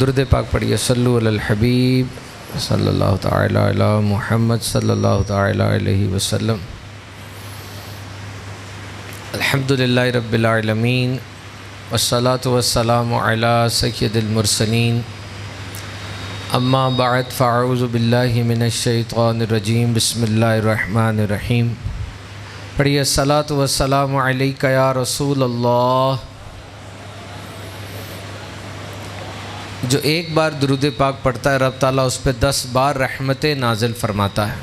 درود پاک پڑھیے صلو علی الحبیب صلی اللہ تعالی علی محمد صلی اللہ تعالی علیہ وسلم۔ الحمدللہ رب العالمین والصلاة والسلام علی سید المرسلین، اما بعد فاعوذ باللہ من الشیطان الرجیم، بسم اللہ الرحمن الرحیم۔ پڑھیے الصلاة والسلام علیک یا رسول اللہ۔ جو ایک بار درود پاک پڑھتا ہے رب تعالیٰ اس پہ 10 بار رحمتیں نازل فرماتا ہے،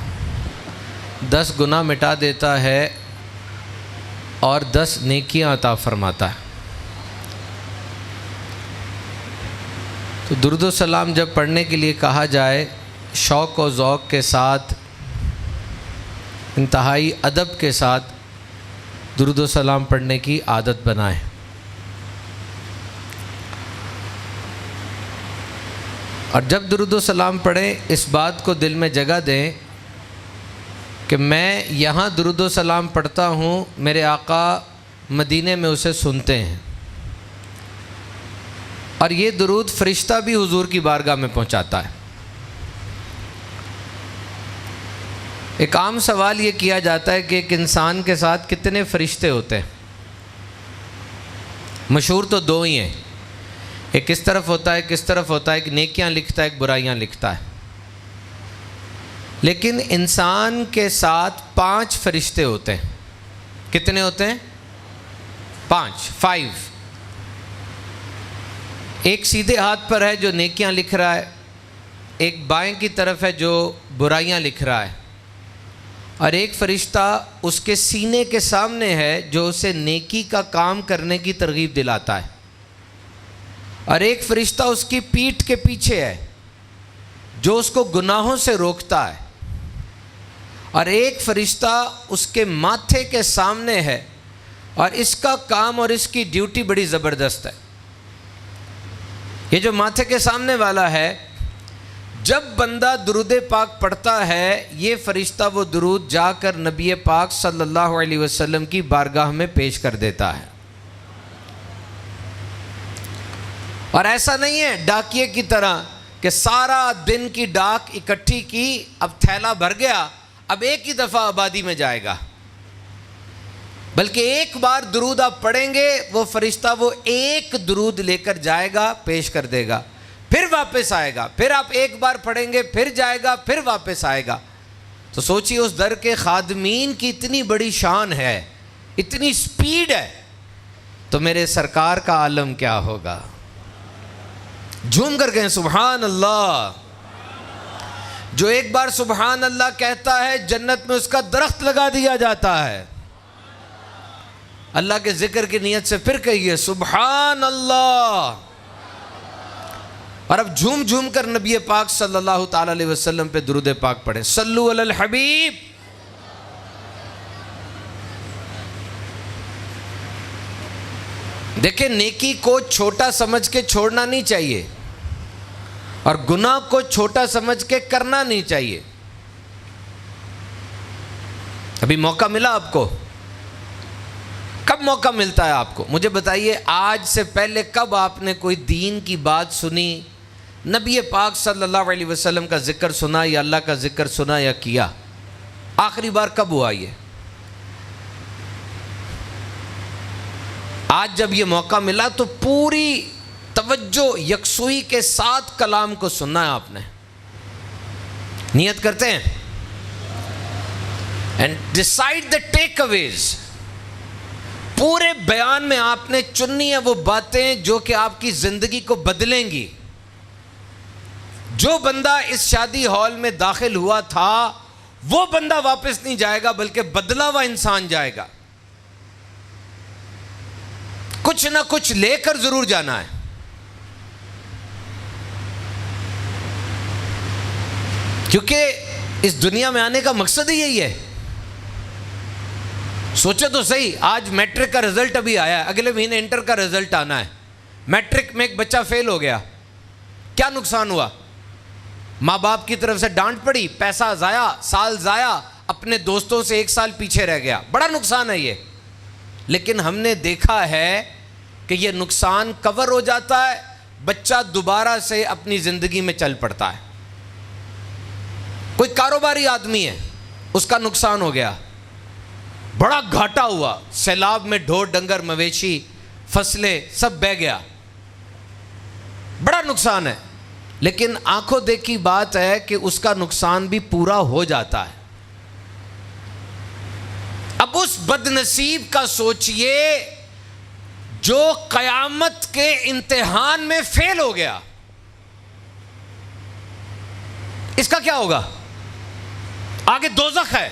10 گناہ مٹا دیتا ہے اور 10 نیکیاں عطا فرماتا ہے۔ تو درود و سلام جب پڑھنے کے لیے کہا جائے، شوق و ذوق کے ساتھ، انتہائی ادب کے ساتھ درود و سلام پڑھنے کی عادت بنائیں۔ اور جب درود و سلام پڑھیں اس بات کو دل میں جگہ دیں کہ میں یہاں درود و سلام پڑھتا ہوں، میرے آقا مدینے میں اسے سنتے ہیں، اور یہ درود فرشتہ بھی حضور کی بارگاہ میں پہنچاتا ہے۔ ایک عام سوال یہ کیا جاتا ہے کہ ایک انسان کے ساتھ کتنے فرشتے ہوتے ہیں؟ مشہور تو 2 ہی ہیں، ایک کس طرف ہوتا ہے کس طرف ہوتا ہے، ایک نیکیاں لکھتا ہے ایک برائیاں لکھتا ہے۔ لیکن انسان کے ساتھ 5 فرشتے ہوتے ہیں۔ کتنے ہوتے ہیں؟ 5۔ ایک سیدھے ہاتھ پر ہے جو نیکیاں لکھ رہا ہے، ایک بائیں کی طرف ہے جو برائیاں لکھ رہا ہے، اور ایک فرشتہ اس کے سینے کے سامنے ہے جو اسے نیکی کا کام کرنے کی ترغیب دلاتا ہے، اور ایک فرشتہ اس کی پیٹھ کے پیچھے ہے جو اس کو گناہوں سے روکتا ہے، اور ایک فرشتہ اس کے ماتھے کے سامنے ہے، اور اس کا کام اور اس کی ڈیوٹی بڑی زبردست ہے۔ یہ جو ماتھے کے سامنے والا ہے، جب بندہ درود پاک پڑھتا ہے یہ فرشتہ وہ درود جا کر نبی پاک صلی اللہ علیہ وسلم کی بارگاہ میں پیش کر دیتا ہے۔ اور ایسا نہیں ہے ڈاکیے کی طرح کہ سارا دن کی ڈاک اکٹھی کی، اب تھیلا بھر گیا، اب ایک ہی دفعہ آبادی میں جائے گا، بلکہ ایک بار درود آپ پڑھیں گے وہ فرشتہ وہ ایک درود لے کر جائے گا، پیش کر دے گا، پھر واپس آئے گا، پھر آپ ایک بار پڑھیں گے، پھر جائے گا، پھر واپس آئے گا۔ تو سوچیے اس در کے خادمین کی اتنی بڑی شان ہے، اتنی سپیڈ ہے، تو میرے سرکار کا عالم کیا ہوگا؟ جھوم کر کہیں سبحان اللہ۔ جو ایک بار سبحان اللہ کہتا ہے جنت میں اس کا درخت لگا دیا جاتا ہے۔ اللہ کے ذکر کی نیت سے پھر کہیے سبحان اللہ، اور اب جھوم جھوم کر نبی پاک صلی اللہ تعالی علیہ وسلم پہ درود پاک پڑھیں، صلو علی الحبیب۔ دیکھیں نیکی کو چھوٹا سمجھ کے چھوڑنا نہیں چاہیے، اور گناہ کو چھوٹا سمجھ کے کرنا نہیں چاہیے۔ ابھی موقع ملا آپ کو؟ کب موقع ملتا ہے آپ کو؟ مجھے بتائیے آج سے پہلے کب آپ نے کوئی دین کی بات سنی، نبی پاک صلی اللہ علیہ وسلم کا ذکر سنا یا اللہ کا ذکر سنا یا کیا؟ آخری بار کب ہوا یہ؟ آج جب یہ موقع ملا تو پوری توجہ یکسوئی کے ساتھ کلام کو سننا ہے آپ نے۔ نیت کرتے ہیں and decide the takeaways۔ پورے بیان میں آپ نے چننی ہے وہ باتیں جو کہ آپ کی زندگی کو بدلیں گی۔ جو بندہ اس شادی ہال میں داخل ہوا تھا وہ بندہ واپس نہیں جائے گا، بلکہ بدلا ہوا انسان جائے گا۔ کچھ نہ کچھ لے کر ضرور جانا ہے۔ کیونکہ اس دنیا میں آنے کا مقصد ہی یہی ہے۔ سوچے تو صحیح، آج میٹرک کا رزلٹ ابھی آیا ہے، اگلے مہینے انٹر کا رزلٹ آنا ہے۔ میٹرک میں ایک بچہ فیل ہو گیا، کیا نقصان ہوا؟ ماں باپ کی طرف سے ڈانٹ پڑی، پیسہ ضائع، سال ضائع، اپنے دوستوں سے 1 سال پیچھے رہ گیا، بڑا نقصان ہے یہ۔ لیکن ہم نے دیکھا ہے کہ یہ نقصان کور ہو جاتا ہے بچہ دوبارہ سے اپنی زندگی میں چل پڑتا ہے. کوئی کاروباری آدمی ہے, اس کا نقصان ہو گیا, بڑا گھاٹا ہوا, سیلاب میں ڈھور ڈنگر مویشی فصلیں سب بہہ گیا, بڑا نقصان ہے. لیکن آنکھوں دیکھی بات ہے کہ اس کا نقصان بھی پورا ہو جاتا ہے. اب اس بد نصیب کا سوچئے جو قیامت کے امتحان میں فیل ہو گیا, اس کا کیا ہوگا؟ آگے دوزخ ہے,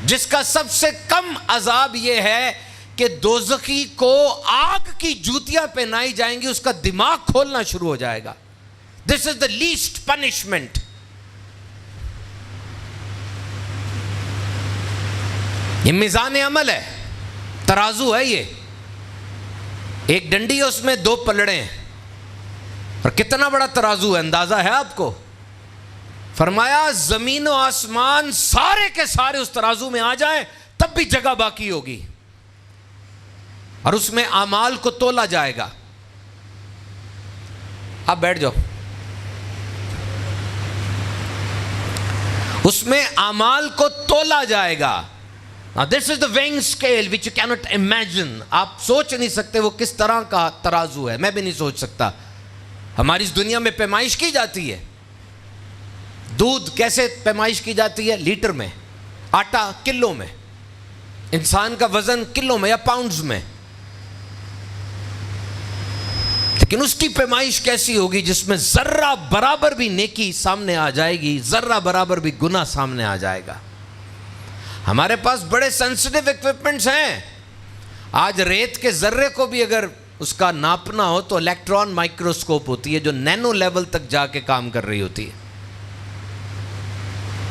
جس کا سب سے کم عذاب یہ ہے کہ دوزخی کو آگ کی جوتیاں پہنائی جائیں گی, اس کا دماغ کھولنا شروع ہو جائے گا. دس از دا لیسٹ پنشمنٹ. یہ میزان عمل ہے, ترازو ہے. یہ ایک ڈنڈی ہے, اس میں 2 پلڑے ہیں, اور کتنا بڑا ترازو ہے اندازہ ہے آپ کو؟ فرمایا زمین و آسمان سارے کے سارے اس ترازو میں آ جائیں تب بھی جگہ باقی ہوگی, اور اس میں اعمال کو تولا جائے گا. آپ بیٹھ جاؤ. اس میں اعمال کو تولا جائے گا. Now this is the weighing scale which you cannot imagine. آپ سوچ نہیں سکتے وہ کس طرح کا ترازو ہے, میں بھی نہیں سوچ سکتا. ہماری اس دنیا میں پیمائش کی جاتی ہے. دودھ کیسے پیمائش کی جاتی ہے؟ لیٹر میں, آٹا کلو میں, انسان کا وزن کلو میں یا پاؤنڈز میں. لیکن اس کی پیمائش کیسی ہوگی جس میں ذرہ برابر بھی نیکی سامنے آ جائے گی, ذرہ برابر بھی گناہ سامنے آ جائے گا. ہمارے پاس بڑے سینسٹیو ایکوپمنٹس ہیں. آج ریت کے ذرے کو بھی اگر اس کا ناپنا ہو تو الیکٹران مائکروسکوپ ہوتی ہے جو نینو لیول تک جا کے کام کر رہی ہوتی ہے.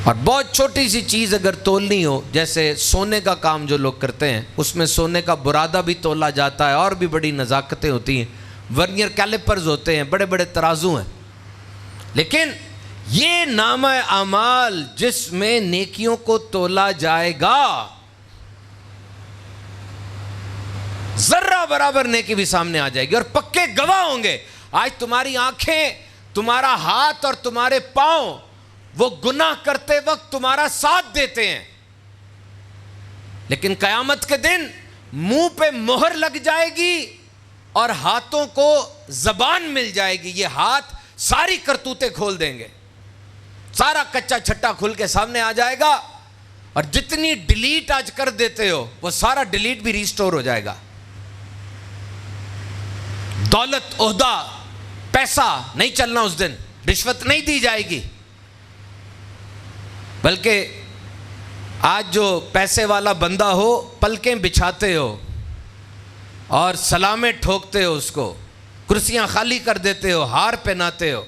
اور بہت چھوٹی سی چیز اگر تولنی ہو, جیسے سونے کا کام جو لوگ کرتے ہیں, اس میں سونے کا برادہ بھی تولا جاتا ہے, اور بھی بڑی نزاکتیں ہوتی ہیں, ورنیئر کیلیپرز ہوتے ہیں, بڑے بڑے ترازو ہیں. لیکن یہ نامہ اعمال جس میں نیکیوں کو تولا جائے گا, ذرہ برابر نیکی بھی سامنے آ جائے گی, اور پکے گواہ ہوں گے. آج تمہاری آنکھیں, تمہارا ہاتھ اور تمہارے پاؤں وہ گناہ کرتے وقت تمہارا ساتھ دیتے ہیں, لیکن قیامت کے دن منہ پہ مہر لگ جائے گی اور ہاتھوں کو زبان مل جائے گی. یہ ہاتھ ساری کرتوتیں کھول دیں گے, سارا کچا چھٹا کھل کے سامنے آ جائے گا, اور جتنی ڈیلیٹ آج کر دیتے ہو وہ سارا ڈیلیٹ بھی ریسٹور ہو جائے گا. دولت, عہدہ, پیسہ نہیں چلنا اس دن, رشوت نہیں دی جائے گی. بلکہ آج جو پیسے والا بندہ ہو, پلکیں بچھاتے ہو اور سلامیں ٹھوکتے ہو, اس کو کرسیاں خالی کر دیتے ہو, ہار پہناتے ہو,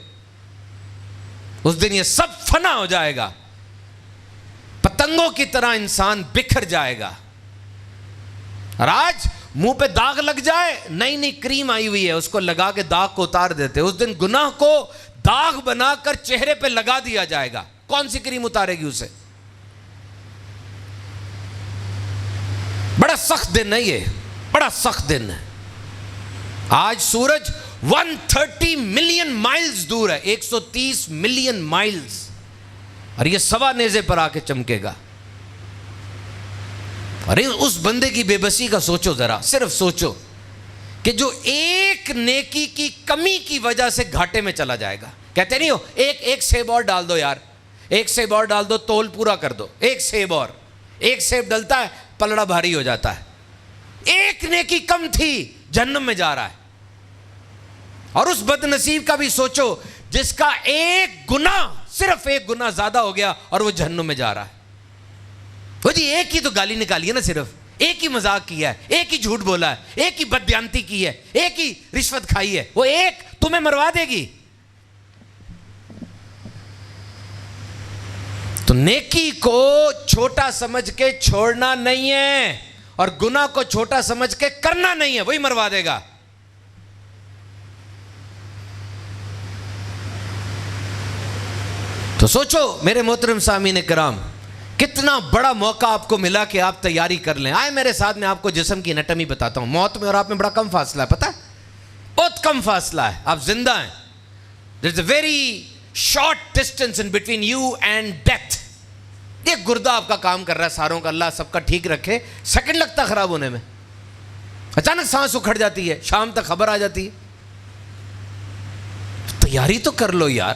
اس دن یہ سب فنا ہو جائے گا. پتنگوں کی طرح انسان بکھر جائے گا. اور آج منہ پہ داغ لگ جائے, نئی نئی کریم آئی ہوئی ہے, اس کو لگا کے داغ کو اتار دیتے. اس دن گناہ کو داغ بنا کر چہرے پہ لگا دیا جائے گا. کون سی کریم اتارے گی اسے؟ بڑا سخت دن ہے یہ, بڑا سخت دن ہے. آج سورج 130 ملین مائلز دور ہے, 130 ملین مائلز, اور یہ سوا نیزے پر آ کے چمکے گا. ارے اس بندے کی بے بسی کا سوچو ذرا, صرف سوچو کہ جو ایک نیکی کی کمی کی وجہ سے گھاٹے میں چلا جائے گا. کہتے نہیں ہو ایک سیب اور ڈال دو یار, ایک سیب اور ڈال دو, تول پورا کر دو, ایک سیب اور, ایک سیب ڈلتا ہے پلڑا بھاری ہو جاتا ہے. ایک نیکی کم تھی, جہنم میں جا رہا ہے. اور اس بد نصیب کا بھی سوچو جس کا ایک گناہ, صرف ایک گناہ زیادہ ہو گیا اور وہ جہنم میں جا رہا ہے. وہ جی ایک ہی تو گالی نکالی ہے نا, صرف ایک ہی مذاق کیا ہے, ایک ہی جھوٹ بولا ہے, ایک ہی بدبیانتی کی ہے, ایک ہی رشوت کھائی ہے, وہ ایک تمہیں مروا دے گی. تو نیکی کو چھوٹا سمجھ کے چھوڑنا نہیں ہے, اور گناہ کو چھوٹا سمجھ کے کرنا نہیں ہے, وہی مروا دے گا. تو سوچو میرے محترم سامعین کرام, کتنا بڑا موقع آپ کو ملا کہ آپ تیاری کر لیں. آئے میرے ساتھ, میں آپ کو جسم کی انیٹمی بتاتا ہوں. موت میں اور آپ میں بڑا کم فاصلہ ہے, پتہ ہے, بہت بہت کم فاصلہ ہے, آپ زندہ ہیں. There's a very short distance in between you and death. ایک گردہ آپ کا کام کر رہا ہے ساروں کا, اللہ سب کا ٹھیک رکھے, سیکنڈ لگتا خراب ہونے میں, اچانک سانس اکھڑ جاتی ہے, شام تک خبر آ جاتی ہے. تیاری تو کر لو یار,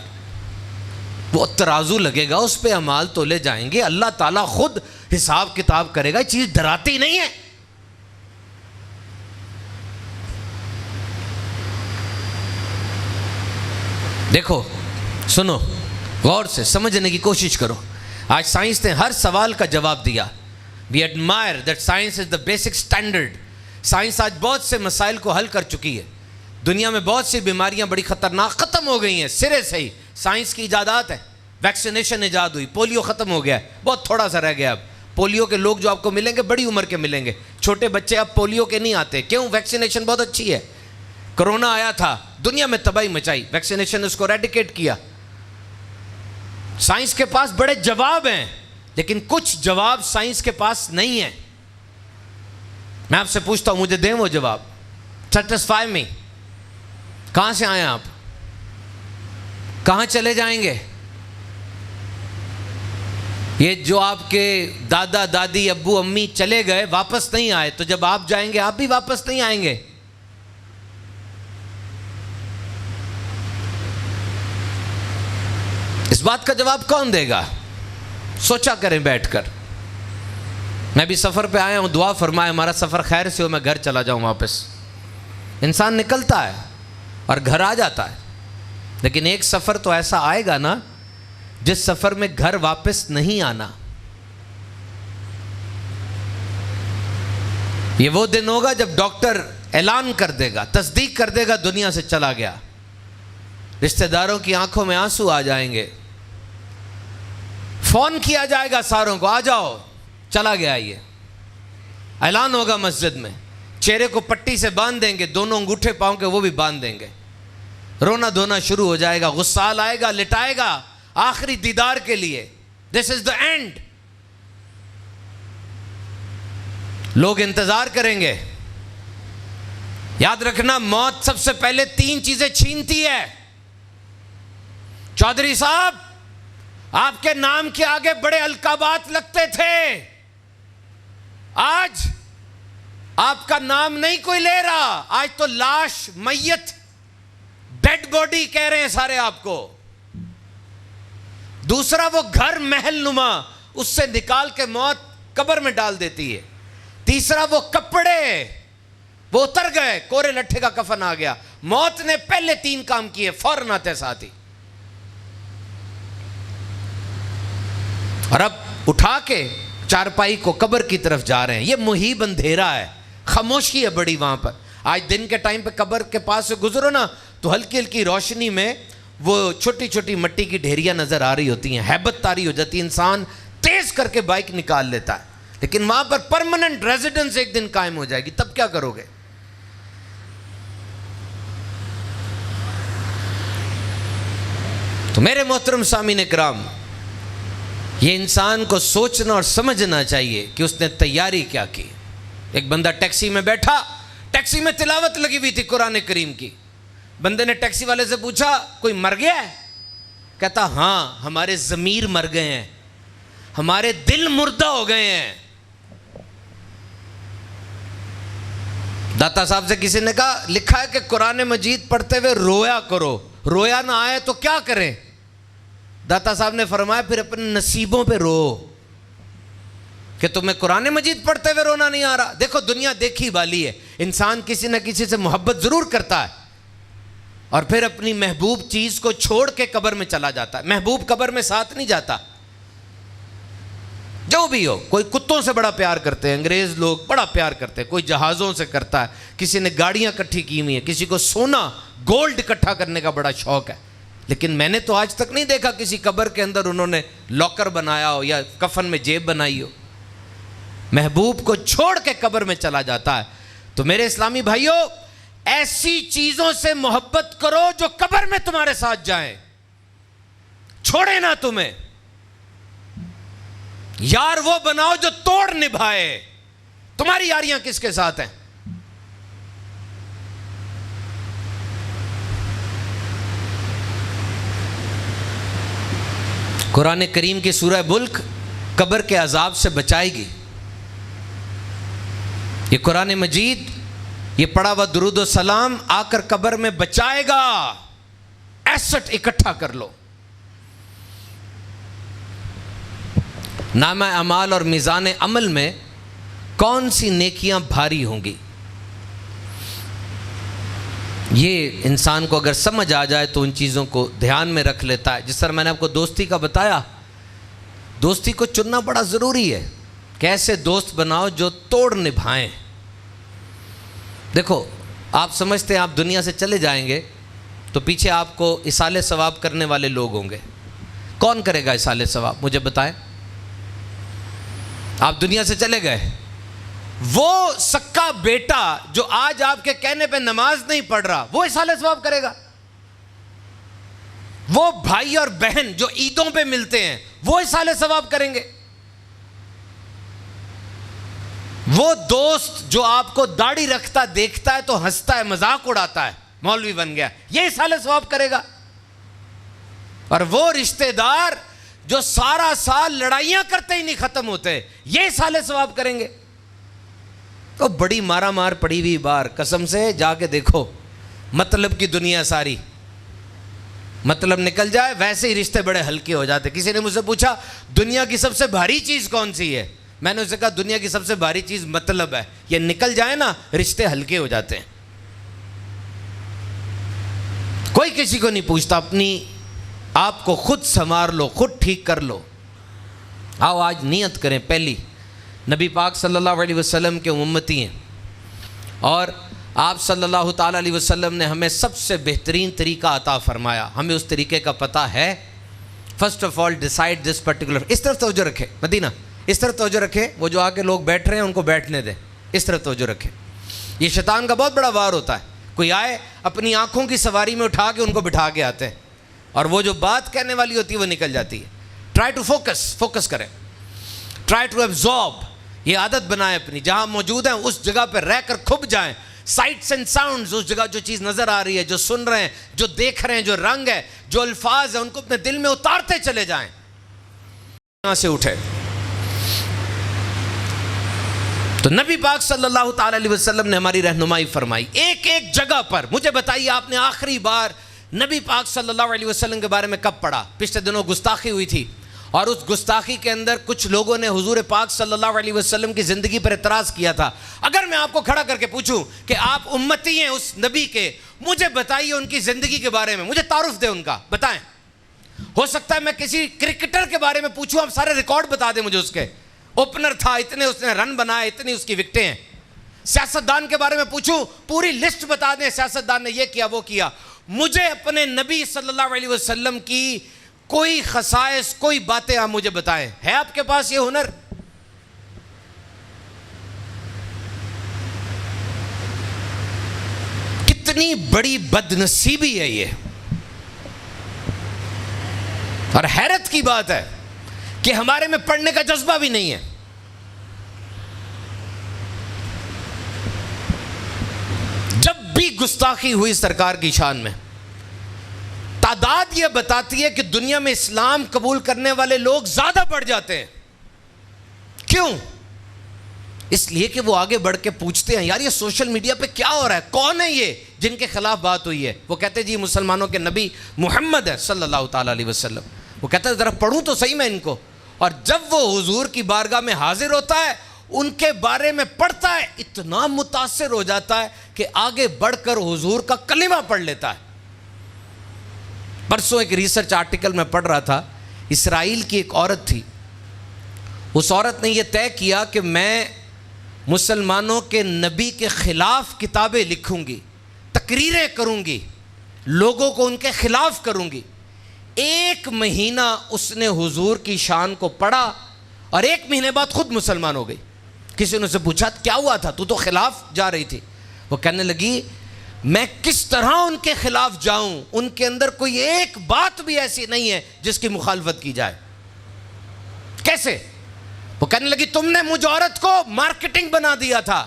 وہ ترازو لگے گا, اس پہ اعمال تولے جائیں گے, اللہ تعالیٰ خود حساب کتاب کرے گا. چیز ڈراتی نہیں ہے. دیکھو سنو, غور سے سمجھنے کی کوشش کرو. آج سائنس نے ہر سوال کا جواب دیا. We admire that science is the basic standard. Science آج بہت سے مسائل کو حل کر چکی ہے. دنیا میں بہت سی بیماریاں بڑی خطرناک ختم ہو گئی ہیں سرے سے ہی. سائنس کی ایجادات ہیں. ویکسینیشن ایجاد ہوئی, پولیو ختم ہو گیا ہے, بہت تھوڑا سا رہ گیا. اب پولیو کے لوگ جو آپ کو ملیں گے بڑی عمر کے ملیں گے, چھوٹے بچے اب پولیو کے نہیں آتے. کیوں؟ ویکسینیشن بہت اچھی ہے. کرونا آیا تھا, دنیا میں تباہی مچائی, ویکسینیشن اس کو ریڈیکیٹ کیا. سائنس کے پاس بڑے جواب ہیں, لیکن کچھ جواب سائنس کے پاس نہیں ہیں. میں آپ سے پوچھتا ہوں, مجھے دیں وہ جواب. سیٹسفائی می. کہاں سے آئے آپ؟ کہاں چلے جائیں گے؟ یہ جو آپ کے دادا دادی ابو امی چلے گئے واپس نہیں آئے, تو جب آپ جائیں گے آپ بھی واپس نہیں آئیں گے. اس بات کا جواب کون دے گا؟ سوچا کریں بیٹھ کر. میں بھی سفر پہ آیا ہوں, دعا فرمائے ہمارا سفر خیر سے ہو, میں گھر چلا جاؤں واپس. انسان نکلتا ہے اور گھر آ جاتا ہے, لیکن ایک سفر تو ایسا آئے گا نا جس سفر میں گھر واپس نہیں آنا. یہ وہ دن ہوگا جب ڈاکٹر اعلان کر دے گا, تصدیق کر دے گا دنیا سے چلا گیا. رشتہ داروں کی آنکھوں میں آنسو آ جائیں گے, فون کیا جائے گا ساروں کو, آ جاؤ چلا گیا. یہ اعلان ہوگا مسجد میں, چہرے کو پٹی سے باندھ دیں گے, دونوں انگوٹھے پاؤں کے وہ بھی باندھ دیں گے. رونا دھونا شروع ہو جائے گا, غسال آئے گا, لٹائے گا آخری دیدار کے لیے. دس از دا اینڈ. لوگ انتظار کریں گے. یاد رکھنا, موت سب سے پہلے 3 چیزیں چھینتی ہے. چودھری صاحب, آپ کے نام کے آگے بڑے القابات لگتے تھے, آج آپ کا نام نہیں کوئی لے رہا. آج تو لاش, میت, ڈیڈ باڈی کہہ رہے ہیں سارے آپ کو. دوسرا وہ گھر محل نما, اس سے نکال کے موت قبر میں ڈال دیتی ہے. تیسرا وہ کپڑے, وہ اتر گئے, کورے لٹھے کا کفن آ گیا. موت نے پہلے 3 کام کیے, فوراً آتے ساتھ ہی. اور اب اٹھا کے چارپائی کو قبر کی طرف جا رہے ہیں. یہ محیب اندھیرا ہے, خاموشی ہے بڑی وہاں پر. آج دن کے ٹائم پہ قبر کے پاس سے گزرو نا, تو ہلکی ہلکی روشنی میں وہ چھوٹی چھوٹی مٹی کی ڈھیریاں نظر آ رہی ہوتی ہیں, ہیبت طاری ہو جاتی ہے. انسان تیز کر کے بائک نکال لیتا ہے, لیکن وہاں پر پرماننٹ ریزیڈنس ایک دن قائم ہو جائے گی. تب کیا کرو گے؟ تو میرے محترم سامعین کرام, یہ انسان کو سوچنا اور سمجھنا چاہیے کہ اس نے تیاری کیا کی. ایک بندہ ٹیکسی میں بیٹھا, ٹیکسی میں تلاوت لگی ہوئی تھی قرآن کریم کی. بندے نے ٹیکسی والے سے پوچھا, کوئی مر گیا ہے؟ کہتا ہاں, ہمارے ضمیر مر گئے ہیں, ہمارے دل مردہ ہو گئے ہیں. داتا صاحب سے کسی نے کہا, لکھا ہے کہ قرآن مجید پڑھتے ہوئے رویا کرو, رویا نہ آئے تو کیا کریں؟ داتا صاحب نے فرمایا, پھر اپنے نصیبوں پہ رو کہ تمہیں قرآن مجید پڑھتے ہوئے رونا نہیں آ رہا. دیکھو دنیا دیکھی والی ہے, انسان کسی نہ کسی سے محبت ضرور کرتا ہے, اور پھر اپنی محبوب چیز کو چھوڑ کے قبر میں چلا جاتا ہے. محبوب قبر میں ساتھ نہیں جاتا. جو بھی ہو, کوئی کتوں سے بڑا پیار کرتے ہیں, انگریز لوگ بڑا پیار کرتے ہیں, کوئی جہازوں سے کرتا ہے, کسی نے گاڑیاں اکٹھی کی ہوئی ہیں, کسی کو سونا گولڈ اکٹھا کرنے کا بڑا شوق ہے. لیکن میں نے تو آج تک نہیں دیکھا کسی قبر کے اندر انہوں نے لاکر بنایا ہو یا کفن میں جیب بنائی ہو. محبوب کو چھوڑ کے قبر میں چلا جاتا ہے. تو میرے اسلامی بھائیوں, ایسی چیزوں سے محبت کرو جو قبر میں تمہارے ساتھ جائیں, چھوڑے نہ تمہیں. یار وہ بناؤ جو توڑ نبھائے. تمہاری یاریاں کس کے ساتھ ہیں؟ قرآن کریم کی سورہ ملک قبر کے عذاب سے بچائے گی. یہ قرآن مجید، یہ پڑھا ہوا درود و سلام آ کر قبر میں بچائے گا. ایسٹ اکٹھا کر لو. نامہ اعمال اور میزان عمل میں کون سی نیکیاں بھاری ہوں گی. یہ انسان کو اگر سمجھ آ جائے تو ان چیزوں کو دھیان میں رکھ لیتا ہے. جس طرح میں نے آپ کو دوستی کا بتایا، دوستی کو چننا بڑا ضروری ہے. کیسے دوست بناؤ جو توڑ نبھائیں. دیکھو، آپ سمجھتے ہیں آپ دنیا سے چلے جائیں گے تو پیچھے آپ کو اصالِ ثواب کرنے والے لوگ ہوں گے. کون کرے گا اصالِ ثواب؟ مجھے بتائیں. آپ دنیا سے چلے گئے، وہ سکا بیٹا جو آج آپ کے کہنے پہ نماز نہیں پڑھ رہا، وہ اصالِ ثواب کرے گا؟ وہ بھائی اور بہن جو عیدوں پہ ملتے ہیں، وہ اصالِ ثواب کریں گے؟ وہ دوست جو آپ کو داڑھی رکھتا دیکھتا ہے تو ہنستا ہے، مذاق اڑاتا ہے، مولوی بن گیا، یہ اصالِ ثواب کرے گا؟ اور وہ رشتہ دار جو سارا سال لڑائیاں کرتے ہی نہیں ختم ہوتے، یہ اصالِ ثواب کریں گے؟ تو بڑی مارا مار پڑی ہوئی بار، قسم سے جا کے دیکھو. مطلب کی دنیا ساری، مطلب نکل جائے ویسے ہی رشتے بڑے ہلکے ہو جاتے. کسی نے مجھ سے پوچھا دنیا کی سب سے بھاری چیز کون سی ہے؟ میں نے اسے کہا دنیا کی سب سے بھاری چیز مطلب ہے. یہ نکل جائے نا رشتے ہلکے ہو جاتے ہیں. کوئی کسی کو نہیں پوچھتا. اپنی آپ کو خود سنوار لو، خود ٹھیک کر لو. آؤ آج نیت کریں. پہلی، نبی پاک صلی اللہ علیہ وسلم کے امتی ہیں اور آپ صلی اللہ تعالیٰ علیہ وسلم نے ہمیں سب سے بہترین طریقہ عطا فرمایا. ہمیں اس طریقے کا پتہ ہے. First of all decide this particular. اس طرف توجہ رکھے مدینہ، اس طرف توجہ رکھے. وہ جو آگے لوگ بیٹھ رہے ہیں ان کو بیٹھنے دیں. اس طرف توجہ رکھے. یہ شیطان کا بہت بڑا وار ہوتا ہے. کوئی آئے اپنی آنکھوں کی سواری میں اٹھا کے ان کو بٹھا کے آتے ہیں اور وہ جو بات کہنے والی ہوتی ہے وہ نکل جاتی ہے. ٹرائی ٹو فوکس کریں. Try to absorb. یہ عادت بنائیں اپنی. جہاں موجود ہیں اس جگہ پہ رہ کر کھپ جائیں. سائٹس اینڈ ساؤنڈز، اس جگہ جو چیز نظر آ رہی ہے، جو سن رہے ہیں، جو دیکھ رہے ہیں، جو رنگ ہے، جو الفاظ ہیں، ان کو اپنے دل میں اتارتے چلے جائیں. یہاں سے اٹھے تو نبی پاک صلی اللہ تعالی علیہ وسلم نے ہماری رہنمائی فرمائی. ایک ایک جگہ پر. مجھے بتائیے آپ نے آخری بار نبی پاک صلی اللہ علیہ وسلم کے بارے میں کب پڑھا؟ پچھلے دنوں گستاخی ہوئی تھی اور اس گستاخی کے اندر کچھ لوگوں نے حضور پاک صلی اللہ علیہ وسلم کی زندگی پر اعتراض کیا تھا. اگر میں آپ کو کھڑا کر کے پوچھوں کہ آپ امتی ہیں اس نبی کے، مجھے بتائیے ان کی زندگی کے بارے میں، مجھے تعارف دیں ان کا، بتائیں. ہو سکتا ہے میں کسی کرکٹر کے بارے میں پوچھوں، آپ سارے ریکارڈ بتا دیں مجھے. اس کے اوپنر تھا، اتنے اس نے رن بنائے، اتنی اس کی وکٹیں ہیں. سیاستدان کے بارے میں پوچھوں، پوری لسٹ بتا دیں، سیاستدان نے یہ کیا وہ کیا. مجھے اپنے نبی صلی اللہ علیہ وسلم کی کوئی خصائص، کوئی باتیں آپ مجھے بتائیں. ہے آپ کے پاس یہ ہنر؟ کتنی بڑی بد نصیبی ہے یہ. اور حیرت کی بات ہے کہ ہمارے میں پڑھنے کا جذبہ بھی نہیں ہے. جب بھی گستاخی ہوئی سرکار کی شان میں، تعداد یہ بتاتی ہے کہ دنیا میں اسلام قبول کرنے والے لوگ زیادہ بڑھ جاتے ہیں. کیوں؟ اس لیے کہ وہ آگے بڑھ کے پوچھتے ہیں یار یہ سوشل میڈیا پہ کیا ہو رہا ہے، کون ہے یہ جن کے خلاف بات ہوئی ہے. وہ کہتے ہیں جی مسلمانوں کے نبی محمد ہے صلی اللہ تعالیٰ علیہ وسلم. وہ کہتا ہے ذرا پڑھوں تو صحیح میں ان کو. اور جب وہ حضور کی بارگاہ میں حاضر ہوتا ہے، ان کے بارے میں پڑھتا ہے، اتنا متاثر ہو جاتا ہے کہ آگے بڑھ کر حضور کا کلمہ پڑھ لیتا ہے. پرسوں ایک ریسرچ آرٹیکل میں پڑھ رہا تھا. اسرائیل کی ایک عورت تھی. اس عورت نے یہ طے کیا کہ میں مسلمانوں کے نبی کے خلاف کتابیں لکھوں گی، تقریریں کروں گی، لوگوں کو ان کے خلاف کروں گی. 1 مہینہ اس نے حضور کی شان کو پڑھا اور 1 مہینے بعد خود مسلمان ہو گئی. کسی نے اسے پوچھا کیا ہوا تھا، تو خلاف جا رہی تھی. وہ کہنے لگی میں کس طرح ان کے خلاف جاؤں، ان کے اندر کوئی ایک بات بھی ایسی نہیں ہے جس کی مخالفت کی جائے. کیسے؟ وہ کہنے لگی تم نے مجھ عورت کو مارکیٹنگ بنا دیا تھا،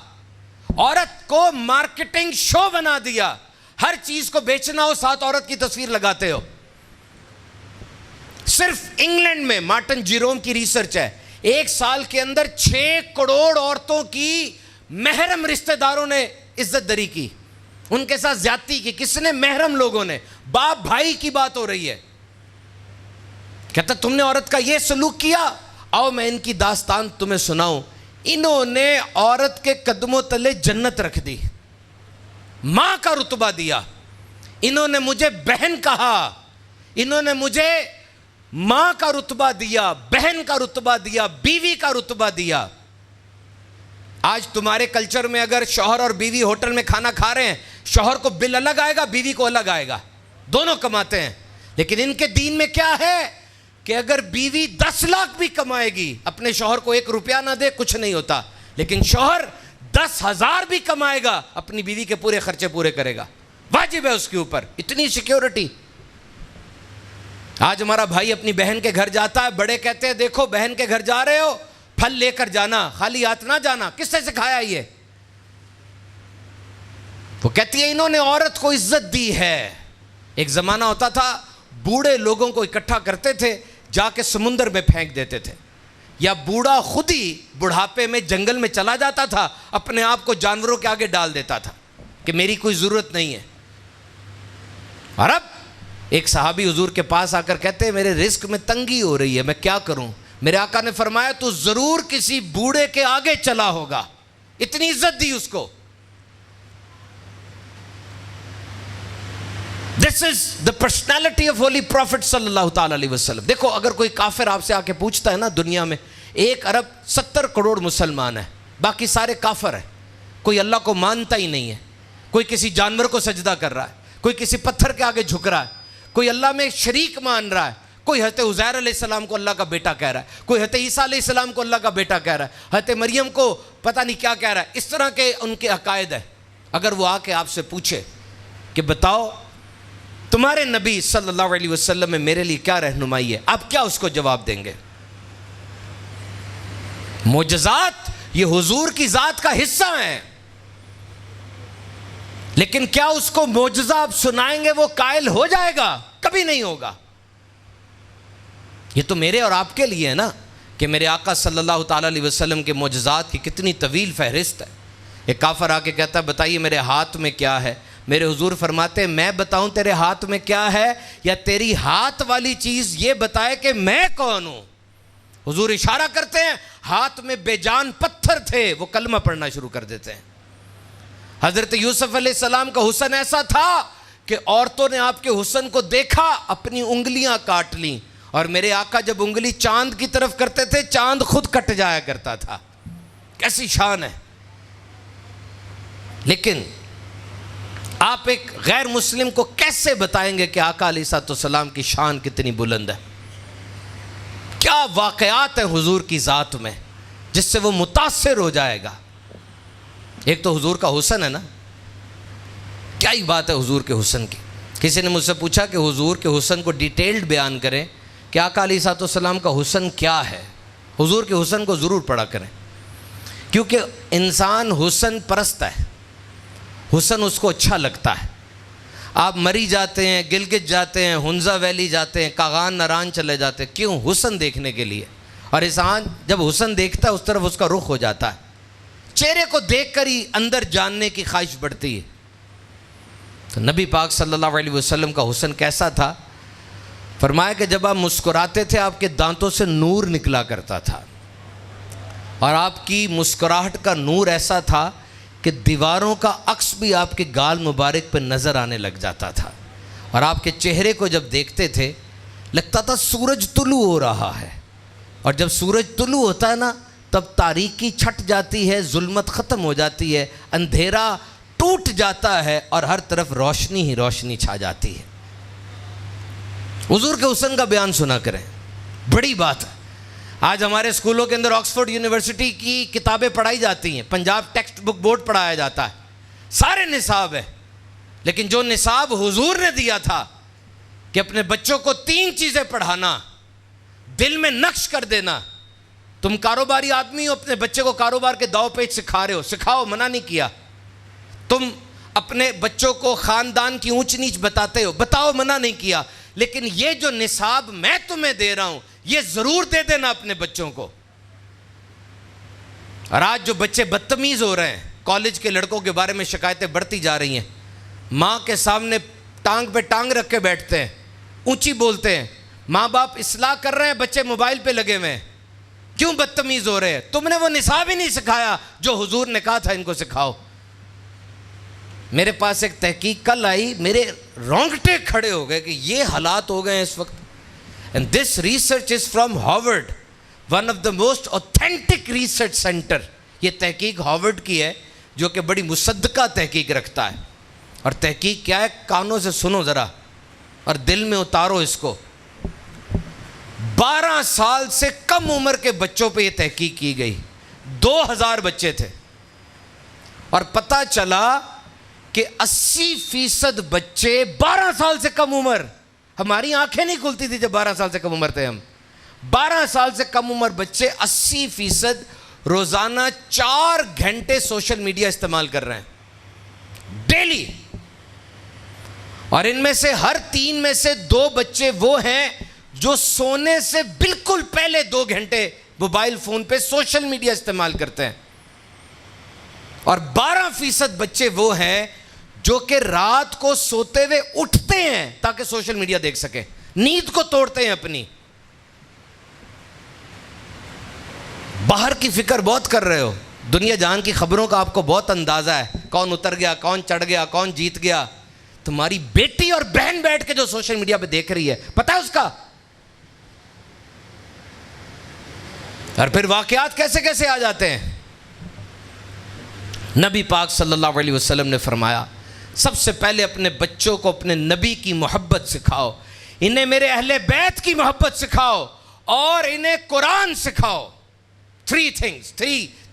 عورت کو مارکیٹنگ شو بنا دیا. ہر چیز کو بیچنا ہو ساتھ عورت کی تصویر لگاتے ہو. صرف انگلینڈ میں مارٹن جیروم کی ریسرچ ہے، 1 سال کے اندر 6 کروڑ عورتوں کی محرم رشتہ داروں نے عزت دری کی، ان کے ساتھ زیادتی کی. کس نے؟ محرم لوگوں نے. باپ بھائی کی بات ہو رہی ہے. کہتا تم نے عورت کا یہ سلوک کیا. آؤ میں ان کی داستان تمہیں سناؤں. انہوں نے عورت کے قدموں تلے جنت رکھ دی، ماں کا رتبہ دیا. انہوں نے مجھے بہن کہا، انہوں نے مجھے ماں کا رتبہ دیا، بہن کا رتبہ دیا، بیوی کا رتبہ دیا. آج تمہارے کلچر میں اگر شوہر اور بیوی ہوٹل میں کھانا کھا رہے ہیں، شوہر کو بل الگ آئے گا، بیوی کو الگ آئے گا، دونوں کماتے ہیں. لیکن ان کے دین میں کیا ہے کہ اگر بیوی 10 لاکھ بھی کمائے گی، اپنے شوہر کو 1 روپیہ نہ دے کچھ نہیں ہوتا. لیکن شوہر 10,000 بھی کمائے گا، اپنی بیوی کے پورے خرچے پورے کرے گا، واجب ہے اس کے اوپر. اتنی سیکیورٹی. آج ہمارا بھائی اپنی بہن کے گھر جاتا ہے، بڑے کہتے ہیں دیکھو بہن کے گھر جا رہے ہو پھل لے کر جانا، خالی ہاتھ نہ جانا. کس نے سکھایا یہ؟ وہ کہتی ہے انہوں نے عورت کو عزت دی ہے. ایک زمانہ ہوتا تھا بوڑھے لوگوں کو اکٹھا کرتے تھے، جا کے سمندر میں پھینک دیتے تھے، یا بوڑھا خود ہی بڑھاپے میں جنگل میں چلا جاتا تھا، اپنے آپ کو جانوروں کے آگے ڈال دیتا تھا کہ میری کوئی ضرورت نہیں ہے. اور اب ایک صحابی حضور کے پاس آ کر کہتے ہیں میرے رزق میں تنگی ہو رہی ہے، میں کیا کروں؟ میرے آقا نے فرمایا تو ضرور کسی بوڑھے کے آگے چلا ہوگا. اتنی عزت دی اس کو. This is the personality of Holy Prophet صلی اللہ تعالیٰ علیہ وسلم. دیکھو اگر کوئی کافر آپ سے آ کے پوچھتا ہے نا، دنیا میں 1 ارب 70 کروڑ مسلمان ہیں، باقی سارے کافر ہیں، کوئی اللہ کو مانتا ہی نہیں ہے، کوئی کسی جانور کو سجدہ کر رہا ہے، کوئی کسی پتھر کے آگے جھک رہا ہے، کوئی اللہ میں شریک مان رہا ہے، کوئی حضرت عزیر علیہ السلام کو اللہ کا بیٹا کہہ رہا ہے، کوئی حضرت عیسیٰ علیہ السلام کو اللہ کا بیٹا کہہ رہا ہے، حضرت مریم کو پتہ نہیں کیا کہہ رہا ہے. اس طرح کے ان کے عقائد ہیں. اگر وہ آ کے آپ سے پوچھے کہ بتاؤ تمہارے نبی صلی اللہ علیہ وسلم میں میرے لیے کیا رہنمائی ہے، آپ کیا اس کو جواب دیں گے؟ معجزات یہ حضور کی ذات کا حصہ ہیں، لیکن کیا اس کو معجزہ آپ سنائیں گے وہ قائل ہو جائے گا؟ کبھی نہیں ہوگا. یہ تو میرے اور آپ کے لیے ہے نا کہ میرے آقا صلی اللہ تعالیٰ علیہ وسلم کے معجزات کی کتنی طویل فہرست ہے. ایک کافر آ کے کہتا ہے بتائیے میرے ہاتھ میں کیا ہے؟ میرے حضور فرماتے ہیں میں بتاؤں تیرے ہاتھ میں کیا ہے یا تیری ہاتھ والی چیز یہ بتائے کہ میں کون ہوں؟ حضور اشارہ کرتے ہیں ہاتھ میں بے جان پتھر تھے، وہ کلمہ پڑھنا شروع کر دیتے ہیں. حضرت یوسف علیہ السلام کا حسن ایسا تھا کہ عورتوں نے آپ کے حسن کو دیکھا، اپنی انگلیاں کاٹ لیں، اور میرے آقا جب انگلی چاند کی طرف کرتے تھے چاند خود کٹ جایا کرتا تھا. کیسی شان ہے. لیکن آپ ایک غیر مسلم کو کیسے بتائیں گے کہ آقا علیہ السلام کی شان کتنی بلند ہے؟ کیا واقعات ہیں حضور کی ذات میں جس سے وہ متاثر ہو جائے گا. ایک تو حضور کا حسن ہے نا، کیا ہی بات ہے حضور کے حسن کی. کسی نے مجھ سے پوچھا کہ حضور کے حسن کو ڈیٹیلڈ بیان کریں کہ آقا علیہ السلام کا حسن کیا ہے. حضور کے حسن کو ضرور پڑھا کریں، کیونکہ انسان حسن پرست ہے، حسن اس کو اچھا لگتا ہے. آپ مری جاتے ہیں، گلگت جاتے ہیں، ہنزا ویلی جاتے ہیں، کاغان ناران چلے جاتے ہیں، کیوں؟ حسن دیکھنے کے لیے. اور انسان جب حسن دیکھتا ہے اس طرف اس کا رخ ہو جاتا ہے، چہرے کو دیکھ کر ہی اندر جاننے کی خواہش بڑھتی ہے. تو نبی پاک صلی اللہ علیہ وسلم کا حسن کیسا تھا؟ فرمایا کہ جب آپ مسکراتے تھے آپ کے دانتوں سے نور نکلا کرتا تھا، اور آپ کی مسکراہٹ کا نور ایسا تھا کہ دیواروں کا عکس بھی آپ کے گال مبارک پہ نظر آنے لگ جاتا تھا. اور آپ کے چہرے کو جب دیکھتے تھے لگتا تھا سورج طلوع ہو رہا ہے. اور جب سورج طلوع ہوتا ہے نا تب تاریکی چھٹ جاتی ہے، ظلمت ختم ہو جاتی ہے، اندھیرا ٹوٹ جاتا ہے اور ہر طرف روشنی ہی روشنی چھا جاتی ہے. حضور کے حسن کا بیان سنا کریں، بڑی بات ہے. آج ہمارے اسکولوں کے اندر آکسفورڈ یونیورسٹی کی کتابیں پڑھائی جاتی ہیں، پنجاب ٹیکسٹ بک بورڈ پڑھایا جاتا ہے، سارے نصاب ہے. لیکن جو نصاب حضور نے دیا تھا کہ اپنے بچوں کو 3 چیزیں پڑھانا، دل میں نقش کر دینا. تم کاروباری آدمی ہو، اپنے بچے کو کاروبار کے داؤ پیچ سکھا رہے ہو، سکھاؤ، منع نہیں کیا. تم اپنے بچوں کو خاندان کی اونچ نیچ بتاتے ہو، بتاؤ، منع نہیں کیا. لیکن یہ جو نصاب میں تمہیں دے رہا ہوں یہ ضرور دے دینا اپنے بچوں کو. اور آج جو بچے بدتمیز ہو رہے ہیں, کالج کے لڑکوں کے بارے میں شکایتیں بڑھتی جا رہی ہیں, ماں کے سامنے ٹانگ پہ ٹانگ رکھ کے بیٹھتے ہیں, اونچی بولتے ہیں, ماں باپ اصلاح کر رہے ہیں, بچے موبائل پہ لگے ہوئے ہیں. کیوں بدتمیز ہو رہے ہیں؟ تم نے وہ نصاب ہی نہیں سکھایا جو حضور نے کہا تھا ان کو سکھاؤ. میرے پاس ایک تحقیق کل آئی, میرے رونگٹے کھڑے ہو گئے کہ یہ حالات ہو گئے ہیں اس وقت. And this research is from Harvard, one of the most authentic research centre. یہ تحقیق ہارورڈ کی ہے جو کہ بڑی مصدقہ تحقیق رکھتا ہے. اور تحقیق کیا ہے؟ کانوں سے سنو ذرا اور دل میں اتارو اس کو. 12 سال سے کم عمر کے بچوں پہ یہ تحقیق کی گئی. 2000 بچے تھے اور پتہ چلا کہ 80% بچے 12 سال سے کم عمر, ہماری آنکھیں نہیں کھلتی تھی جب 12 سال سے کم عمر تھے ہم. 12 سال سے کم عمر بچے 80% روزانہ 4 گھنٹے سوشل میڈیا استعمال کر رہے ہیں ڈیلی. اور ان میں سے ہر 3 میں سے 2 بچے وہ ہیں جو سونے سے بالکل پہلے 2 گھنٹے موبائل فون پہ سوشل میڈیا استعمال کرتے ہیں. اور 12% بچے وہ ہیں جو کہ رات کو سوتے ہوئے اٹھتے ہیں تاکہ سوشل میڈیا دیکھ سکیں, نیند کو توڑتے ہیں اپنی. باہر کی فکر بہت کر رہے ہو, دنیا جہان کی خبروں کا آپ کو بہت اندازہ ہے, کون اتر گیا, کون چڑھ گیا, کون جیت گیا. تمہاری بیٹی اور بہن بیٹھ کے جو سوشل میڈیا پہ دیکھ رہی ہے پتہ ہے اس کا. اور پھر واقعات کیسے کیسے آ جاتے ہیں. نبی پاک صلی اللہ علیہ وسلم نے فرمایا سب سے پہلے اپنے بچوں کو اپنے نبی کی محبت سکھاؤ, انہیں میرے اہل بیت کی محبت سکھاؤ اور انہیں قرآن سکھاؤ. 3 things,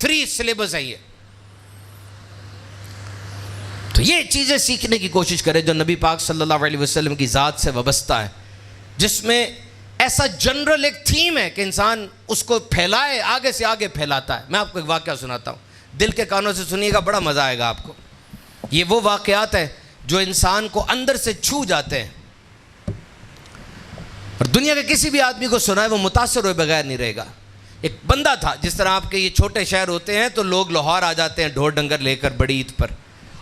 3 syllabus ہے یہ. تو یہ چیزیں سیکھنے کی کوشش کرے جو نبی پاک صلی اللہ علیہ وسلم کی ذات سے وابستہ ہے, جس میں ایسا جنرل ایک تھیم ہے کہ انسان اس کو پھیلائے, آگے سے آگے پھیلاتا ہے. میں آپ کو ایک واقعہ سناتا ہوں, دل کے کانوں سے سنیے گا, بڑا مزہ آئے گا آپ کو. یہ وہ واقعات ہیں جو انسان کو اندر سے چھو جاتے ہیں, اور دنیا کے کسی بھی آدمی کو سنائے وہ متاثر ہوئے بغیر نہیں رہے گا. ایک بندہ تھا, جس طرح آپ کے یہ چھوٹے شہر ہوتے ہیں تو لوگ لاہور آ جاتے ہیں ڈھول ڈنگر لے کر بڑی عید پر,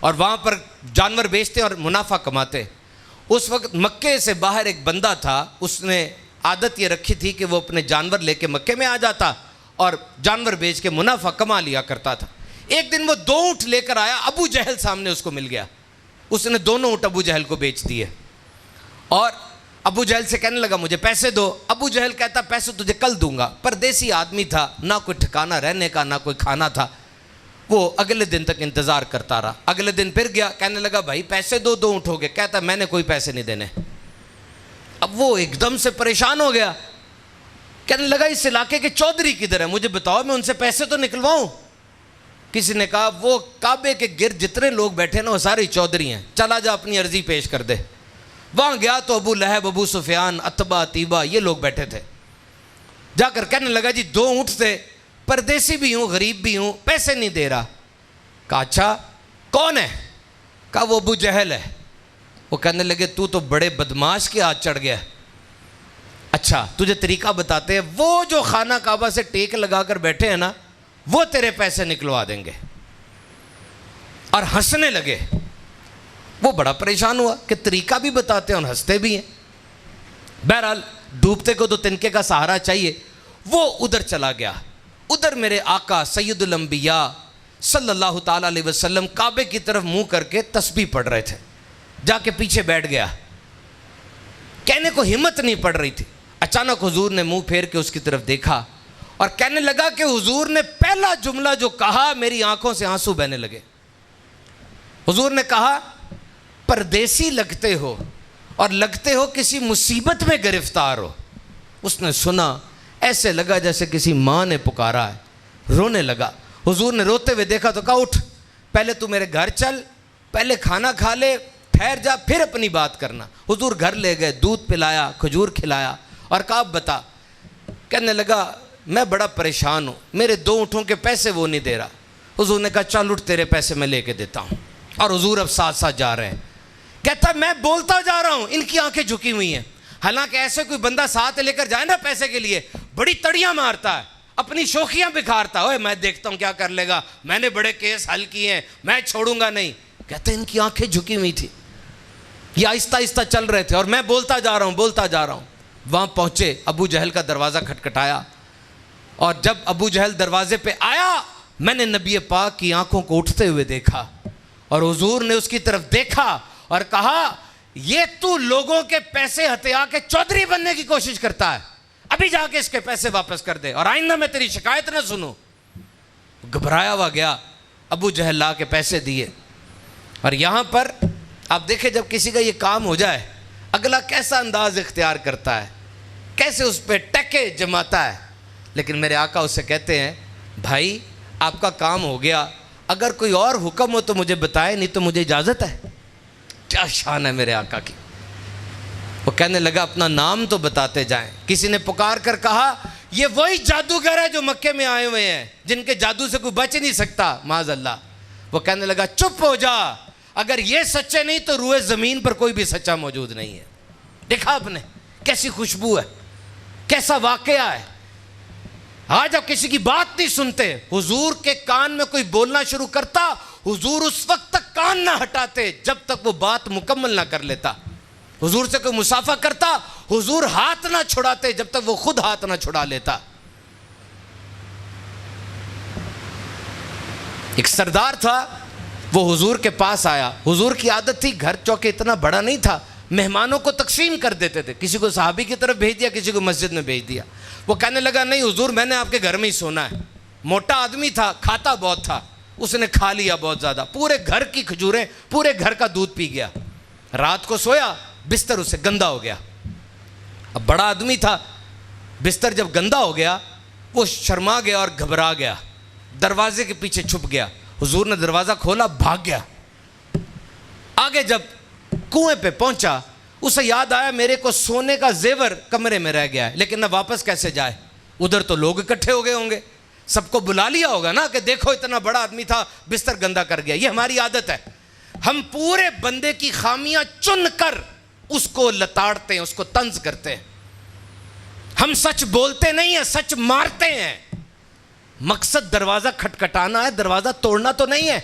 اور وہاں پر جانور بیچتے اور منافع کماتے. اس وقت مکے سے باہر ایک بندہ تھا, اس نے عادت یہ رکھی تھی کہ وہ اپنے جانور لے کے مکے میں آ جاتا اور جانور بیچ کے منافع کما لیا کرتا تھا. ایک دن وہ 2 اونٹ لے کر آیا, ابو جہل سامنے اس کو مل گیا. اس نے دونوں اونٹ ابو جہل کو بیچ دیے اور ابو جہل سے کہنے لگا مجھے پیسے دو. ابو جہل کہتا پیسے تجھے کل دوں گا. پردیسی آدمی تھا, نہ کوئی ٹھکانہ رہنے کا نہ کوئی کھانا تھا. وہ اگلے دن تک انتظار کرتا رہا. اگلے دن پھر گیا, کہنے لگا بھائی پیسے دو, 2 اونٹ ہو گئے. کہتا میں نے کوئی پیسے نہیں دینے. اب وہ ایک دم سے پریشان ہو گیا, کہنے لگا اس علاقے کے چودھری کدھر ہے, مجھے بتاؤ میں ان سے پیسے تو نکلواؤں. کسی نے کہا وہ کعبے کے گرد جتنے لوگ بیٹھے نا وہ سارے چودھری ہیں, چلا جا اپنی عرضی پیش کر دے. وہاں گیا تو ابو لہب, ابو سفیان, عتبہ, تیبہ یہ لوگ بیٹھے تھے. جا کر کہنے لگا جی 2 اونٹ تھے, پردیسی بھی ہوں غریب بھی ہوں, پیسے نہیں دے رہا. کہا اچھا کون ہے؟ کہا وہ ابو جہل ہے. وہ کہنے لگے تو بڑے بدماش کے ہاتھ چڑھ گیا. اچھا تجھے طریقہ بتاتے ہیں, وہ جو خانہ کعبہ سے ٹیک لگا کر بیٹھے ہیں نا وہ تیرے پیسے نکلوا دیں گے. اور ہنسنے لگے. وہ بڑا پریشان ہوا کہ طریقہ بھی بتاتے ہیں اور ہنستے بھی ہیں. بہرحال ڈوبتے کو تو تنکے کا سہارا چاہیے. وہ ادھر چلا گیا. ادھر میرے آقا سید الانبیاء صلی اللہ تعالیٰ علیہ وسلم کعبے کی طرف منہ کر کے تسبیح پڑھ رہے تھے. جا کے پیچھے بیٹھ گیا, کہنے کو ہمت نہیں پڑ رہی تھی. اچانک حضور نے منہ پھیر کے اس کی طرف دیکھا اور کہنے لگا کہ حضور نے پہلا جملہ جو کہا میری آنکھوں سے آنسو بہنے لگے. حضور نے کہا پردیسی لگتے ہو اور لگتے ہو کسی مصیبت میں گرفتار ہو. اس نے سنا, ایسے لگا جیسے کسی ماں نے پکارا ہے, رونے لگا. حضور نے روتے ہوئے دیکھا تو کہا اٹھ, پہلے تو میرے گھر چل, پہلے کھانا کھا لے, ٹھہر جا, پھر اپنی بات کرنا. حضور گھر لے گئے, دودھ پلایا, کھجور کھلایا اور کہا بتا. کہنے لگا میں بڑا پریشان ہوں, میرے 2 اونٹوں کے پیسے وہ نہیں دے رہا. حضور نے کہا چل اٹھ, تیرے پیسے میں لے کے دیتا ہوں. اور حضور اب ساتھ ساتھ جا رہے ہیں. کہتا میں بولتا جا رہا ہوں, ان کی آنکھیں جھکی ہوئی ہیں. حالانکہ ایسے کوئی بندہ ساتھ لے کر جائے نا پیسے کے لیے بڑی تڑیاں مارتا ہے, اپنی شوخیاں بکھارتا ہے, میں دیکھتا ہوں کیا کر لے گا, میں نے بڑے کیس حل کیے ہیں, میں چھوڑوں گا نہیں. کہتے ہیں ان کی آنکھیں جھکی ہوئی تھی, یہ آہستہ آہستہ چل رہے تھے, اور میں بولتا جا رہا ہوں. وہاں پہنچے, ابو جہل کا دروازہ کھٹکھٹایا, اور جب ابو جہل دروازے پہ آیا میں نے نبی پاک کی آنکھوں کو اٹھتے ہوئے دیکھا, اور حضور نے اس کی طرف دیکھا اور کہا یہ تو لوگوں کے پیسے ہتھیا کے چودھری بننے کی کوشش کرتا ہے, ابھی جا کے اس کے پیسے واپس کر دے اور آئندہ میں تیری شکایت نہ سنوں. گھبرایا ہوا گیا, ابو جہل لا کے پیسے دیے. اور یہاں پر آپ دیکھیں جب کسی کا یہ کام ہو جائے اگلا کیسا انداز اختیار کرتا ہے, کیسے اس پہ ٹکے جماتا ہے. لیکن میرے آقا اسے کہتے ہیں بھائی آپ کا کام ہو گیا, اگر کوئی اور حکم ہو تو مجھے بتائے, نہیں تو مجھے اجازت ہے. کیا شان ہے میرے آقا کی. وہ کہنے لگا اپنا نام تو بتاتے جائیں. کسی نے پکار کر کہا یہ وہی جادوگر ہے جو مکے میں آئے ہوئے ہیں, جن کے جادو سے کوئی بچ نہیں سکتا, معاذ اللہ. وہ کہنے لگا چپ ہو جا, اگر یہ سچے نہیں تو روئے زمین پر کوئی بھی سچا موجود نہیں ہے. دیکھا آپ نے کیسی خوشبو ہے, کیسا واقعہ ہے. آج آپ کسی کی بات نہیں سنتے, حضور کے کان میں کوئی بولنا شروع کرتا, حضور اس وقت تک کان نہ ہٹاتے جب تک وہ بات مکمل نہ کر لیتا. حضور سے کوئی مسافہ کرتا, حضور ہاتھ نہ چھڑاتے جب تک وہ خود ہاتھ نہ چھڑا لیتا. ایک سردار تھا, وہ حضور کے پاس آیا. حضور کی عادت تھی, گھر چوکے اتنا بڑا نہیں تھا, مہمانوں کو تقسیم کر دیتے تھے, کسی کو صحابی کی طرف بھیج دیا, کسی کو مسجد میں بھیج دیا. وہ کہنے لگا نہیں حضور میں نے آپ کے گھر میں ہی سونا ہے. موٹا آدمی تھا, کھاتا بہت تھا, اس نے کھا لیا بہت زیادہ, پورے گھر کی کھجوریں, پورے گھر کا دودھ پی گیا. رات کو سویا, بستر اس سے گندا ہو گیا. اب بڑا آدمی تھا, بستر جب گندا ہو گیا وہ شرما گیا اور گھبرا گیا, دروازے کے پیچھے چھپ گیا. حضور نے دروازہ کھولا, بھاگ گیا. آگے جب کنویں پہ پہنچا اسے یاد آیا میرے کو سونے کا زیور کمرے میں رہ گیا ہے, لیکن نہ واپس کیسے جائے, ادھر تو لوگ اکٹھے ہو گئے ہوں گے, سب کو بلا لیا ہوگا نا کہ دیکھو اتنا بڑا آدمی تھا بستر گندا کر گیا. یہ ہماری عادت ہے, ہم پورے بندے کی خامیاں چن کر اس کو لتاڑتے ہیں, اس کو طنز کرتے ہیں. ہم سچ بولتے نہیں ہیں, سچ مارتے ہیں. مقصد دروازہ کھٹکھٹانا ہے, دروازہ توڑنا تو نہیں ہے.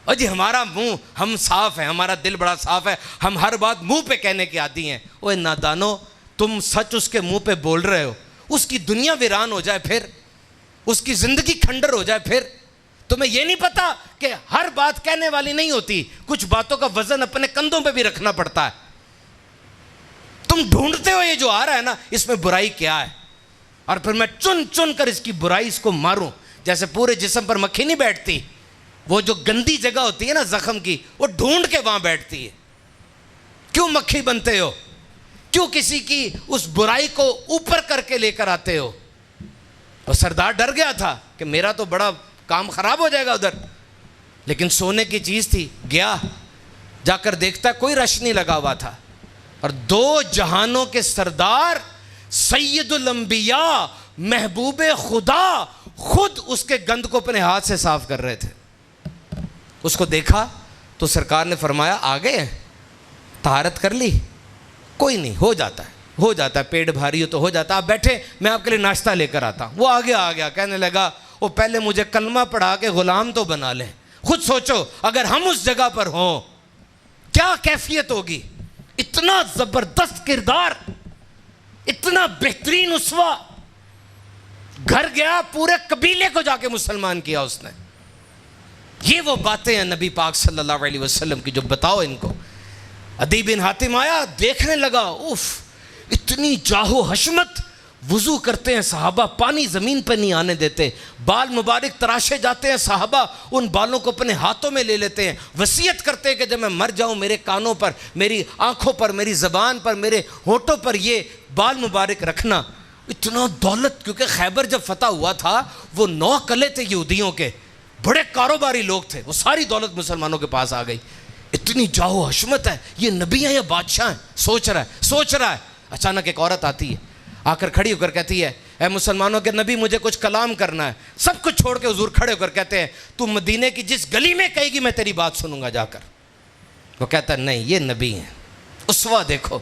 اور جی ہمارا منہ, ہم صاف ہیں, ہمارا دل بڑا صاف ہے, ہم ہر بات منہ پہ کہنے کی عادی ہیں. اوے نادانو, تم سچ اس کے منہ پہ بول رہے ہو, اس کی دنیا ویران ہو جائے پھر, اس کی زندگی کھنڈر ہو جائے پھر. تمہیں یہ نہیں پتا کہ ہر بات کہنے والی نہیں ہوتی, کچھ باتوں کا وزن اپنے کندھوں پہ بھی رکھنا پڑتا ہے. تم ڈھونڈتے ہو یہ جو آ رہا ہے نا اس میں برائی کیا ہے, اور پھر میں چن چن کر اس کی برائی اس کو ماروں. جیسے پورے جسم پر مکھی نہیں بیٹھتی, وہ جو گندی جگہ ہوتی ہے نا زخم کی, وہ ڈھونڈ کے وہاں بیٹھتی ہے. کیوں مکھی بنتے ہو, کیوں کسی کی اس برائی کو اوپر کر کے لے کر آتے ہو. اور سردار ڈر گیا تھا کہ میرا تو بڑا کام خراب ہو جائے گا ادھر, لیکن سونے کی چیز تھی. گیا, جا کر دیکھتا کوئی رش نہیں لگا ہوا تھا, اور دو جہانوں کے سردار سید الانبیاء محبوب خدا خود اس کے گند کو اپنے ہاتھ سے صاف کر رہے تھے. اس کو دیکھا تو سرکار نے فرمایا آ گئے, طہارت کر لی, کوئی نہیں, ہو جاتا ہے, پیٹ بھاری ہو تو ہو جاتا ہے, آپ بیٹھے میں آپ کے لیے ناشتہ لے کر آتا ہوں. وہ آگے آ گیا, کہنے لگا وہ پہلے مجھے کلمہ پڑھا کے غلام تو بنا لیں. خود سوچو اگر ہم اس جگہ پر ہوں کیا کیفیت ہوگی. اتنا زبردست کردار, اتنا بہترین اسوہ, گھر گیا پورے قبیلے کو جا کے مسلمان کیا اس نے. یہ وہ باتیں ہیں نبی پاک صلی اللہ علیہ وسلم کی جو بتاؤ ان کو. عدی بن حاتم آیا, دیکھنے لگا, اوف اتنی جاہو حشمت, وضو کرتے ہیں صحابہ, پانی زمین پہ نہیں آنے دیتے, بال مبارک تراشے جاتے ہیں صحابہ, ان بالوں کو اپنے ہاتھوں میں لے لیتے ہیں, وصیت کرتے ہیں کہ جب میں مر جاؤں میرے کانوں پر, میری آنکھوں پر, میری زبان پر, میرے ہونٹوں پر یہ بال مبارک رکھنا. اتنا دولت, کیونکہ خیبر جب فتح ہوا تھا وہ 9 قلعے تھے یہودیوں کے, بڑے کاروباری لوگ تھے, وہ ساری دولت مسلمانوں کے پاس آ گئی. اتنی جاہو حشمت ہے, یہ نبی ہیں یا بادشاہ ہیں, سوچ رہا ہے. اچانک ایک عورت آتی ہے, آ کر کھڑی ہو کر کہتی ہے اے مسلمانوں کے نبی مجھے کچھ کلام کرنا ہے. سب کچھ چھوڑ کے حضور کھڑے ہو کر کہتے ہیں تو مدینے کی جس گلی میں کہے گی میں تیری بات سنوں گا جا کر. وہ کہتا ہے نہیں یہ نبی ہیں, اسوہ دیکھو.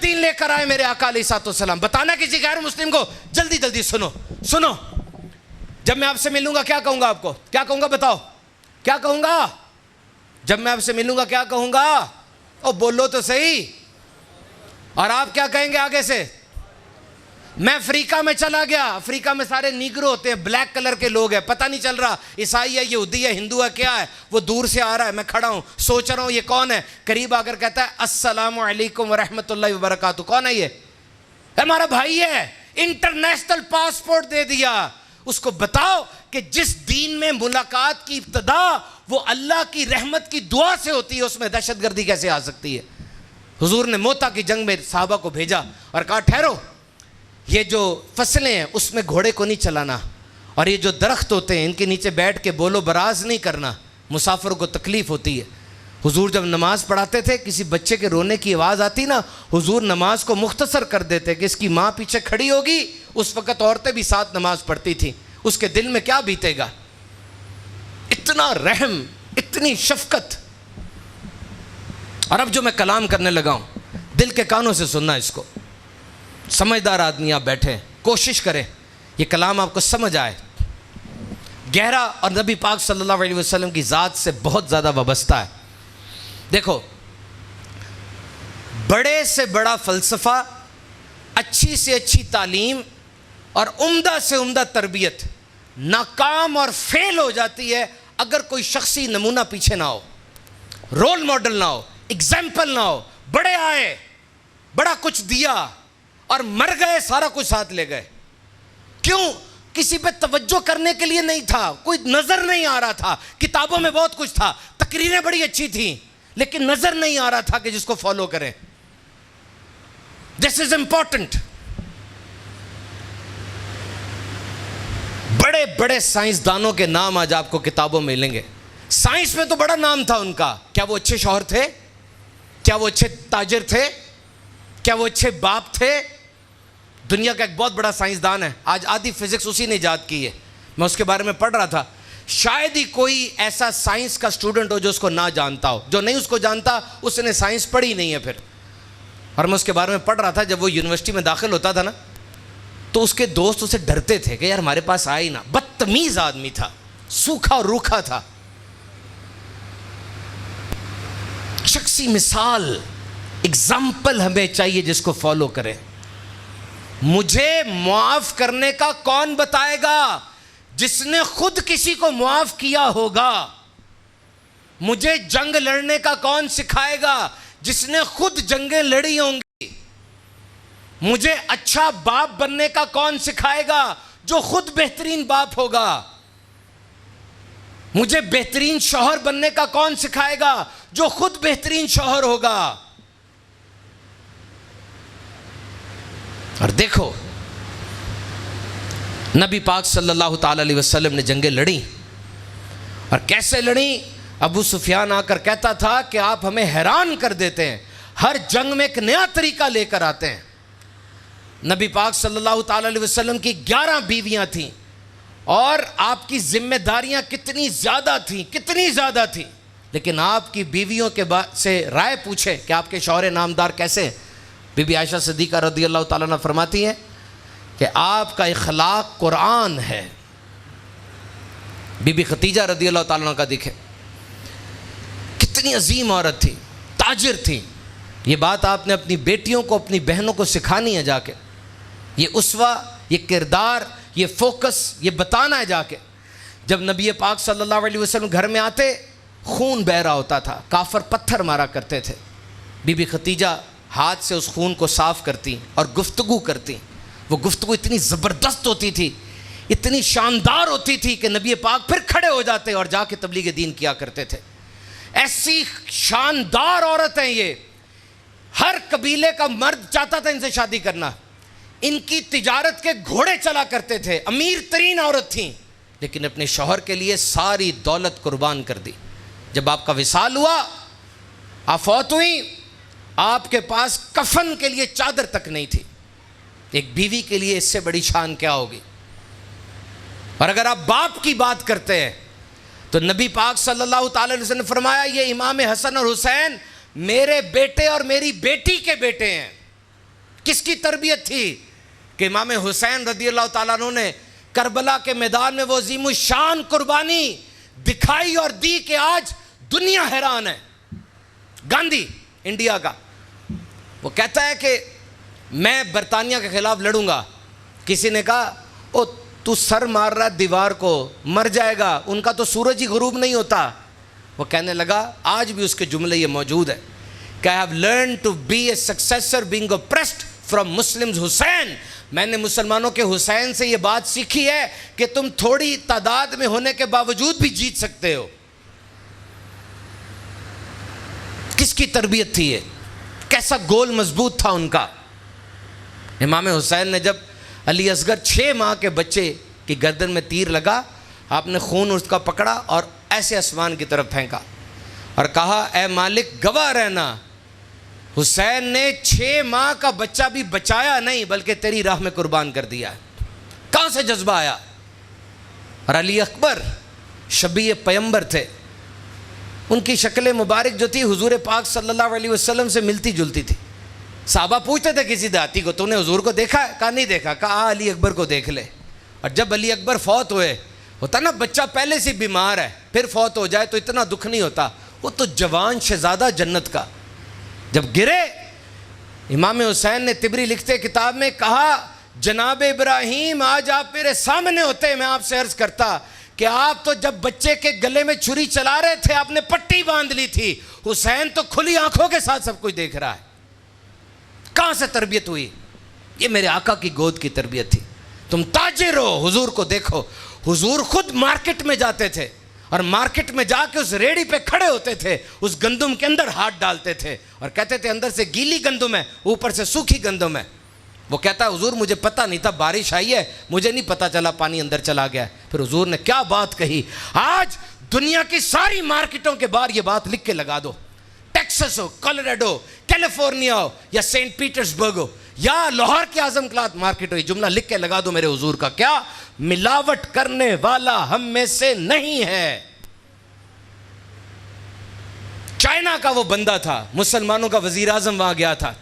دین لے کر آئے میرے آقا علیہ الصلوۃ والسلام؟ بتانا کسی غیر مسلم کو؟ جلدی جلدی سنو. جب میں آپ سے ملوں گا کیا کہوں گا آپ کو؟ کیا کہوں گا بتاؤ؟ کیا کہوں گا جب میں آپ سے ملوں گا؟ کیا کہوں گا؟ او بولو تو صحیح. اور آپ کیا کہیں گے آگے سے؟ میں افریقہ میں چلا گیا. افریقہ میں سارے نیگرو ہوتے ہیں, بلیک کلر کے لوگ ہیں, پتہ نہیں چل رہا عیسائی ہے, یہودی ہے, ہندو ہے, کیا ہے. وہ دور سے آ رہا ہے, میں کھڑا ہوں, سوچ رہا ہوں یہ کون ہے. قریب آ کر کہتا ہے السلام علیکم ورحمۃ اللہ وبرکاتہ. کون ہے یہ؟ ہمارا بھائی ہے. انٹرنیشنل پاسپورٹ دے دیا. اس کو بتاؤ کہ جس دین میں ملاقات کی ابتدا وہ اللہ کی رحمت کی دعا سے ہوتی ہے, اس میں دہشت گردی کیسے آ سکتی ہے؟ حضور نے موتا کی جنگ میں صحابہ کو بھیجا اور کہا ٹھہرو, یہ جو فصلیں ہیں اس میں گھوڑے کو نہیں چلانا, اور یہ جو درخت ہوتے ہیں ان کے نیچے بیٹھ کے بولو براز نہیں کرنا, مسافر کو تکلیف ہوتی ہے. حضور جب نماز پڑھاتے تھے, کسی بچے کے رونے کی آواز آتی نا, حضور نماز کو مختصر کر دیتے کہ اس کی ماں پیچھے کھڑی ہوگی. اس وقت عورتیں بھی ساتھ نماز پڑھتی تھیں. اس کے دل میں کیا بیتے گا؟ اتنا رحم, اتنی شفقت. اور اب جو میں کلام کرنے لگا ہوں, دل کے کانوں سے سننا اس کو. سمجھدار آدمی آپ بیٹھے, کوشش کریں یہ کلام آپ کو سمجھ آئے. گہرا اور نبی پاک صلی اللہ علیہ وسلم کی ذات سے بہت زیادہ وابستہ ہے. دیکھو, بڑے سے بڑا فلسفہ, اچھی سے اچھی تعلیم اور عمدہ سے عمدہ تربیت ناکام اور فیل ہو جاتی ہے اگر کوئی شخصی نمونہ پیچھے نہ ہو, رول ماڈل نہ ہو, ایگزامپل نہ ہو. بڑے آئے, بڑا کچھ دیا اور مر گئے, سارا کچھ ساتھ لے گئے. کیوں؟ کسی پہ توجہ کرنے کے لیے نہیں تھا, کوئی نظر نہیں آ رہا تھا. کتابوں میں بہت کچھ تھا, تقریریں بڑی اچھی تھیں, لیکن نظر نہیں آ رہا تھا کہ جس کو فالو کریں. دس از امپورٹنٹ. بڑے بڑے سائنسدانوں کے نام آج آپ کو کتابوں میں ملیں گے. سائنس میں تو بڑا نام تھا ان کا. کیا وہ اچھے شوہر تھے؟ کیا وہ اچھے تاجر تھے؟ کیا وہ اچھے باپ تھے؟ دنیا کا ایک بہت بڑا سائنسدان ہے, آج آدھی فزکس اسی نے ایجاد کی ہے. میں اس کے بارے میں پڑھ رہا تھا. شاید ہی کوئی ایسا سائنس کا اسٹوڈنٹ ہو جو اس کو نہ جانتا ہو. جو نہیں اس کو جانتا اس نے سائنس پڑھی نہیں ہے پھر. اور میں اس کے بارے میں پڑھ رہا تھا. جب وہ یونیورسٹی میں داخل ہوتا تھا نا, تو اس کے دوست اسے ڈرتے تھے کہ یار ہمارے پاس آئے ہی نہ. بدتمیز آدمی تھا, سوکھا اور روکھا تھا. شخصی مثال, اگزامپل ہمیں چاہیے جس کو فالو کریں. مجھے معاف کرنے کا کون بتائے گا؟ جس نے خود کسی کو معاف کیا ہوگا. مجھے جنگ لڑنے کا کون سکھائے گا؟ جس نے خود جنگیں لڑی ہوں گی. مجھے اچھا باپ بننے کا کون سکھائے گا؟ جو خود بہترین باپ ہوگا. مجھے بہترین شوہر بننے کا کون سکھائے گا؟ جو خود بہترین شوہر ہوگا. اور دیکھو, نبی پاک صلی اللہ تعالی علیہ وسلم نے جنگیں لڑیں, اور کیسے لڑیں؟ ابو سفیان آ کر کہتا تھا کہ آپ ہمیں حیران کر دیتے ہیں, ہر جنگ میں ایک نیا طریقہ لے کر آتے ہیں. نبی پاک صلی اللہ تعالی علیہ وسلم کی 11 بیویاں تھیں, اور آپ کی ذمہ داریاں کتنی زیادہ تھیں, لیکن آپ کی بیویوں کے سے رائے پوچھے کہ آپ کے شوہر نامدار کیسے ہیں. بی بی عائشہ صدیقہ رضی اللہ تعالیٰ عنہ فرماتی ہیں کہ آپ کا اخلاق قرآن ہے. بی بی ختیجہ رضی اللہ تعالیٰ عنہ کا دیکھیں, کتنی عظیم عورت تھی, تاجر تھی. یہ بات آپ نے اپنی بیٹیوں کو, اپنی بہنوں کو سکھانی ہے جا کے. یہ اسوہ, یہ کردار, یہ فوکس, یہ بتانا ہے جا کے. جب نبی پاک صلی اللہ علیہ وسلم گھر میں آتے, خون بہہ رہا ہوتا تھا, کافر پتھر مارا کرتے تھے. بی بی ختیجہ ہاتھ سے اس خون کو صاف کرتی اور گفتگو کرتی. وہ گفتگو اتنی زبردست ہوتی تھی, اتنی شاندار ہوتی تھی کہ نبی پاک پھر کھڑے ہو جاتے اور جا کے تبلیغ دین کیا کرتے تھے. ایسی شاندار عورت ہیں یہ, ہر قبیلے کا مرد چاہتا تھا ان سے شادی کرنا. ان کی تجارت کے گھوڑے چلا کرتے تھے, امیر ترین عورت تھیں, لیکن اپنے شوہر کے لیے ساری دولت قربان کر دی. جب آپ کا وصال ہوا, آپ فوت ہوئیں, آپ کے پاس کفن کے لیے چادر تک نہیں تھی. ایک بیوی کے لیے اس سے بڑی شان کیا ہوگی؟ اور اگر آپ باپ کی بات کرتے ہیں تو نبی پاک صلی اللہ تعالی علیہ وسلم نے فرمایا یہ امام حسن اور حسین میرے بیٹے اور میری بیٹی کے بیٹے ہیں. کس کی تربیت تھی کہ امام حسین رضی اللہ تعالیٰ عنہ نے کربلا کے میدان میں وہ عظیم الشان قربانی دکھائی اور دی کہ آج دنیا حیران ہے. گاندھی انڈیا کا وہ کہتا ہے کہ میں برطانیہ کے خلاف لڑوں گا. کسی نے کہا او تو سر مار رہا دیوار کو, مر جائے گا, ان کا تو سورج ہی غروب نہیں ہوتا. وہ کہنے لگا آج بھی اس کے جملے یہ موجود ہے کہ I have learned to be a successor being oppressed from Muslims Hussein. میں نے مسلمانوں کے حسین سے یہ بات سیکھی ہے کہ تم تھوڑی تعداد میں ہونے کے باوجود بھی جیت سکتے ہو. کس کی تربیت تھی یہ؟ کیسا گول مضبوط تھا ان کا. امام حسین نے جب علی اصغر 6 ماہ کے بچے کی گردن میں تیر لگا, آپ نے خون اس کا پکڑا اور ایسے آسمان کی طرف پھینکا اور کہا اے مالک گواہ رہنا, حسین نے 6 ماہ کا بچہ بھی بچایا نہیں بلکہ تیری راہ میں قربان کر دیا ہے. کہاں سے جذبہ آیا؟ اور علی اکبر شبیہ پیمبر تھے, ان کی شکل مبارک جو تھی حضور پاک صلی اللہ علیہ وسلم سے ملتی جلتی تھی. صحابہ پوچھتے تھے کسی دیہاتی کو تو نے حضور کو دیکھا ہے؟ کہا نہیں دیکھا. کہا علی اکبر کو دیکھ لے. اور جب علی اکبر فوت ہوئے, ہوتا نا بچہ پہلے سے بیمار ہے پھر فوت ہو جائے تو اتنا دکھ نہیں ہوتا, وہ تو جوان شہزادہ جنت کا جب گرے, امام حسین نے تبری لکھتے کتاب میں کہا جناب ابراہیم آج آپ میرے سامنے ہوتے میں آپ سے عرض کرتا کہ آپ تو جب بچے کے گلے میں چھری چلا رہے تھے آپ نے پٹی باندھ لی تھی, حسین تو کھلی آنکھوں کے ساتھ سب کچھ دیکھ رہا ہے. کہاں سے تربیت ہوئی؟ یہ میرے آقا کی گود کی تربیت تھی. تم تاجر ہو, حضور کو دیکھو. حضور خود مارکیٹ میں جاتے تھے اور مارکیٹ میں جا کے اس ریڑھی پہ کھڑے ہوتے تھے, اس گندم کے اندر ہاتھ ڈالتے تھے اور کہتے تھے اندر سے گیلی گندم ہے اوپر سے سوکھی گندم ہے. وہ کہتا ہے حضور مجھے پتہ نہیں تھا بارش آئی ہے, مجھے نہیں پتہ چلا پانی اندر چلا گیا. پھر حضور نے کیا بات کہی, آج دنیا کی ساری مارکیٹوں کے باہر یہ بات لکھ کے لگا دو, ٹیکسس ہو, کولوراڈو, کیلیفورنیا ہو یا سینٹ پیٹرز برگ ہو یا لاہور کی اعظم کلاتھ مارکیٹ ہو, یہ جملہ لکھ کے لگا دو میرے حضور کا, کیا ملاوٹ کرنے والا ہم میں سے نہیں ہے. چائنا کا وہ بندہ تھا, مسلمانوں کا وزیر اعظم وہاں گیا تھا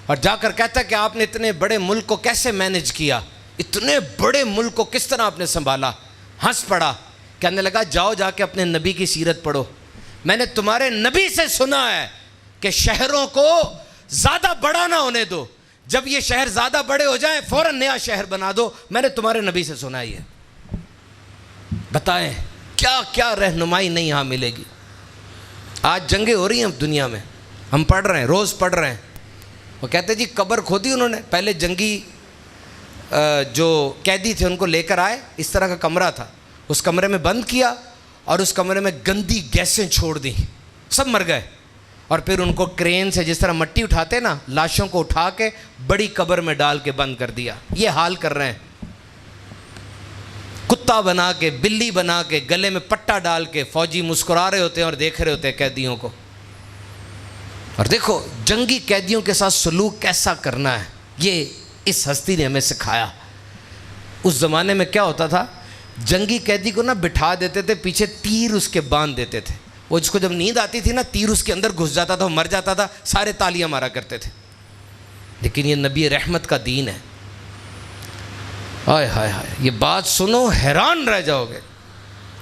اور جا کر کہتا کہ آپ نے اتنے بڑے ملک کو کیسے مینج کیا, اتنے بڑے ملک کو کس طرح آپ نے سنبھالا. ہنس پڑا, کہنے لگا جاؤ جا کے اپنے نبی کی سیرت پڑھو. میں نے تمہارے نبی سے سنا ہے کہ شہروں کو زیادہ بڑا نہ ہونے دو, جب یہ شہر زیادہ بڑے ہو جائیں فوراً نیا شہر بنا دو. میں نے تمہارے نبی سے سنا ہی ہے. بتائیں کیا کیا رہنمائی نہیں یہاں ملے گی. آج جنگیں ہو رہی ہیں دنیا میں, ہم پڑھ رہے ہیں, روز پڑھ رہے ہیں. وہ کہتے جی قبر کھودی انہوں نے, پہلے جنگی جو قیدی تھے ان کو لے کر آئے, اس طرح کا کمرہ تھا, اس کمرے میں بند کیا اور اس کمرے میں گندی گیسیں چھوڑ دیں, سب مر گئے. اور پھر ان کو کرین سے جس طرح مٹی اٹھاتے نا, لاشوں کو اٹھا کے بڑی قبر میں ڈال کے بند کر دیا. یہ حال کر رہے ہیں, کتا بنا کے, بلی بنا کے, گلے میں پٹا ڈال کے. فوجی مسکرا رہے ہوتے ہیں اور دیکھ رہے ہوتے ہیں قیدیوں کو. اور دیکھو جنگی قیدیوں کے ساتھ سلوک کیسا کرنا ہے, یہ اس ہستی نے ہمیں سکھایا. اس زمانے میں کیا ہوتا تھا, جنگی قیدی کو نا بٹھا دیتے تھے, پیچھے تیر اس کے باندھ دیتے تھے. وہ جس کو جب نیند آتی تھی نا, تیر اس کے اندر گھس جاتا تھا, وہ مر جاتا تھا, سارے تالیاں مارا کرتے تھے. لیکن یہ نبی رحمت کا دین ہے. ہائے ہائے ہائے, یہ بات سنو حیران رہ جاؤ گے,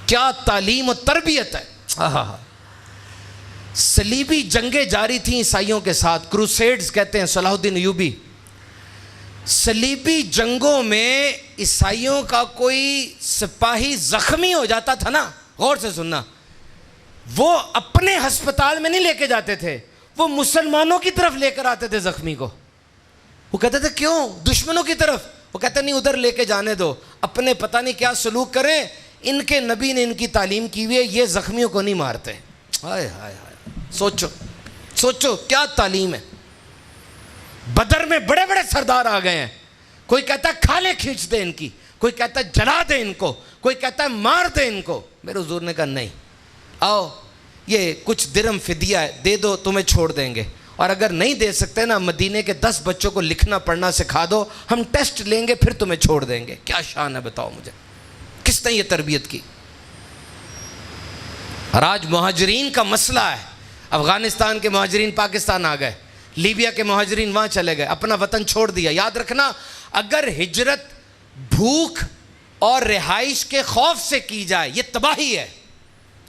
کیا تعلیم و تربیت ہے. صلیبی جنگیں جاری تھیں عیسائیوں کے ساتھ, کروسیڈز کہتے ہیں, صلاح الدین ایوبی. صلیبی جنگوں میں عیسائیوں کا کوئی سپاہی زخمی ہو جاتا تھا نا, غور سے سننا, وہ اپنے ہسپتال میں نہیں لے کے جاتے تھے, وہ مسلمانوں کی طرف لے کر آتے تھے زخمی کو. وہ کہتے تھے کیوں, دشمنوں کی طرف. وہ کہتے نہیں ادھر لے کے جانے دو, اپنے پتہ نہیں کیا سلوک کریں, ان کے نبی نے ان کی تعلیم کی ہوئی ہے, یہ زخمیوں کو نہیں مارتے. ہائے ہائے ہائے, سوچو سوچو کیا تعلیم ہے. بدر میں بڑے بڑے سردار آ گئے ہیں, کوئی کہتا ہے کھالیں کھینچ دے ان کی, کوئی کہتا ہے جلا دے ان کو, کوئی کہتا ہے مار دے ان کو. میرے حضور نے کہا نہیں, آؤ یہ کچھ درم فدیہ ہے, دے دو تمہیں چھوڑ دیں گے, اور اگر نہیں دے سکتے نا مدینے کے 10 بچوں کو لکھنا پڑھنا سکھا دو, ہم ٹیسٹ لیں گے پھر تمہیں چھوڑ دیں گے. کیا شان ہے بتاؤ مجھے, کس نے یہ تربیت کی. اور آج مہاجرین کا مسئلہ ہے, افغانستان کے مہاجرین پاکستان آ گئے, لیبیا کے مہاجرین وہاں چلے گئے, اپنا وطن چھوڑ دیا. یاد رکھنا, اگر ہجرت بھوک اور رہائش کے خوف سے کی جائے یہ تباہی ہے,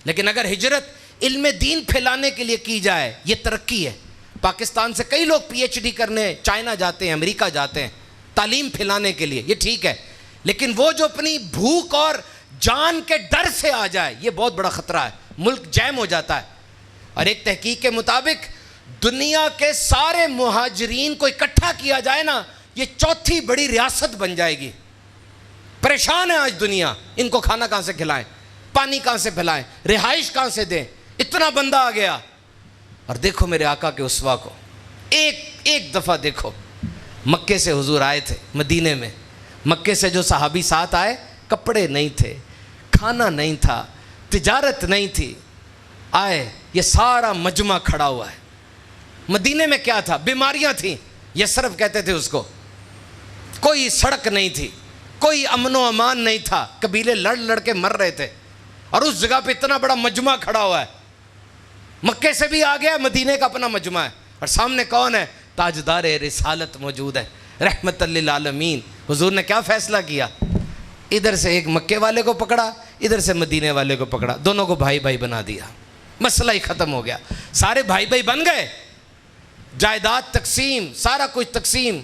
لیکن اگر ہجرت علم دین پھیلانے کے لیے کی جائے یہ ترقی ہے. پاکستان سے کئی لوگ پی ایچ ڈی کرنے چائنا جاتے ہیں, امریکہ جاتے ہیں تعلیم پھیلانے کے لیے, یہ ٹھیک ہے, لیکن وہ جو اپنی بھوک اور جان کے ڈر سے آ جائے یہ بہت بڑا خطرہ ہے, ملک جیم ہو جاتا ہے. اور ایک تحقیق کے مطابق دنیا کے سارے مہاجرین کو اکٹھا کیا جائے نا, یہ چوتھی بڑی ریاست بن جائے گی. پریشان ہے آج دنیا, ان کو کھانا کہاں سے کھلائیں, پانی کہاں سے پھیلائیں, رہائش کہاں سے دیں, اتنا بندہ آ گیا. اور دیکھو میرے آقا کے اسوا کو, ایک دفعہ دیکھو, مکے سے حضور آئے تھے مدینے میں, مکے سے جو صحابی ساتھ آئے, کپڑے نہیں تھے, کھانا نہیں تھا, تجارت نہیں تھی, آئے یہ سارا مجمع کھڑا ہوا ہے. مدینے میں کیا تھا, بیماریاں تھیں, یسرب کہتے تھے اس کو, کوئی سڑک نہیں تھی, کوئی امن و امان نہیں تھا, قبیلے لڑ لڑ کے مر رہے تھے, اور اس جگہ پہ اتنا بڑا مجمع کھڑا ہوا ہے. مکے سے بھی آ گیا, مدینے کا اپنا مجمع ہے, اور سامنے کون ہے, تاجدار رسالت موجود ہے, رحمت للعالمین. حضور نے کیا فیصلہ کیا, ادھر سے ایک مکے والے کو پکڑا, ادھر سے مدینے والے کو پکڑا, دونوں کو بھائی بھائی بنا دیا, مسئلہ ہی ختم ہو گیا. سارے بھائی بھائی بن گئے, جائیداد تقسیم, سارا کچھ تقسیم.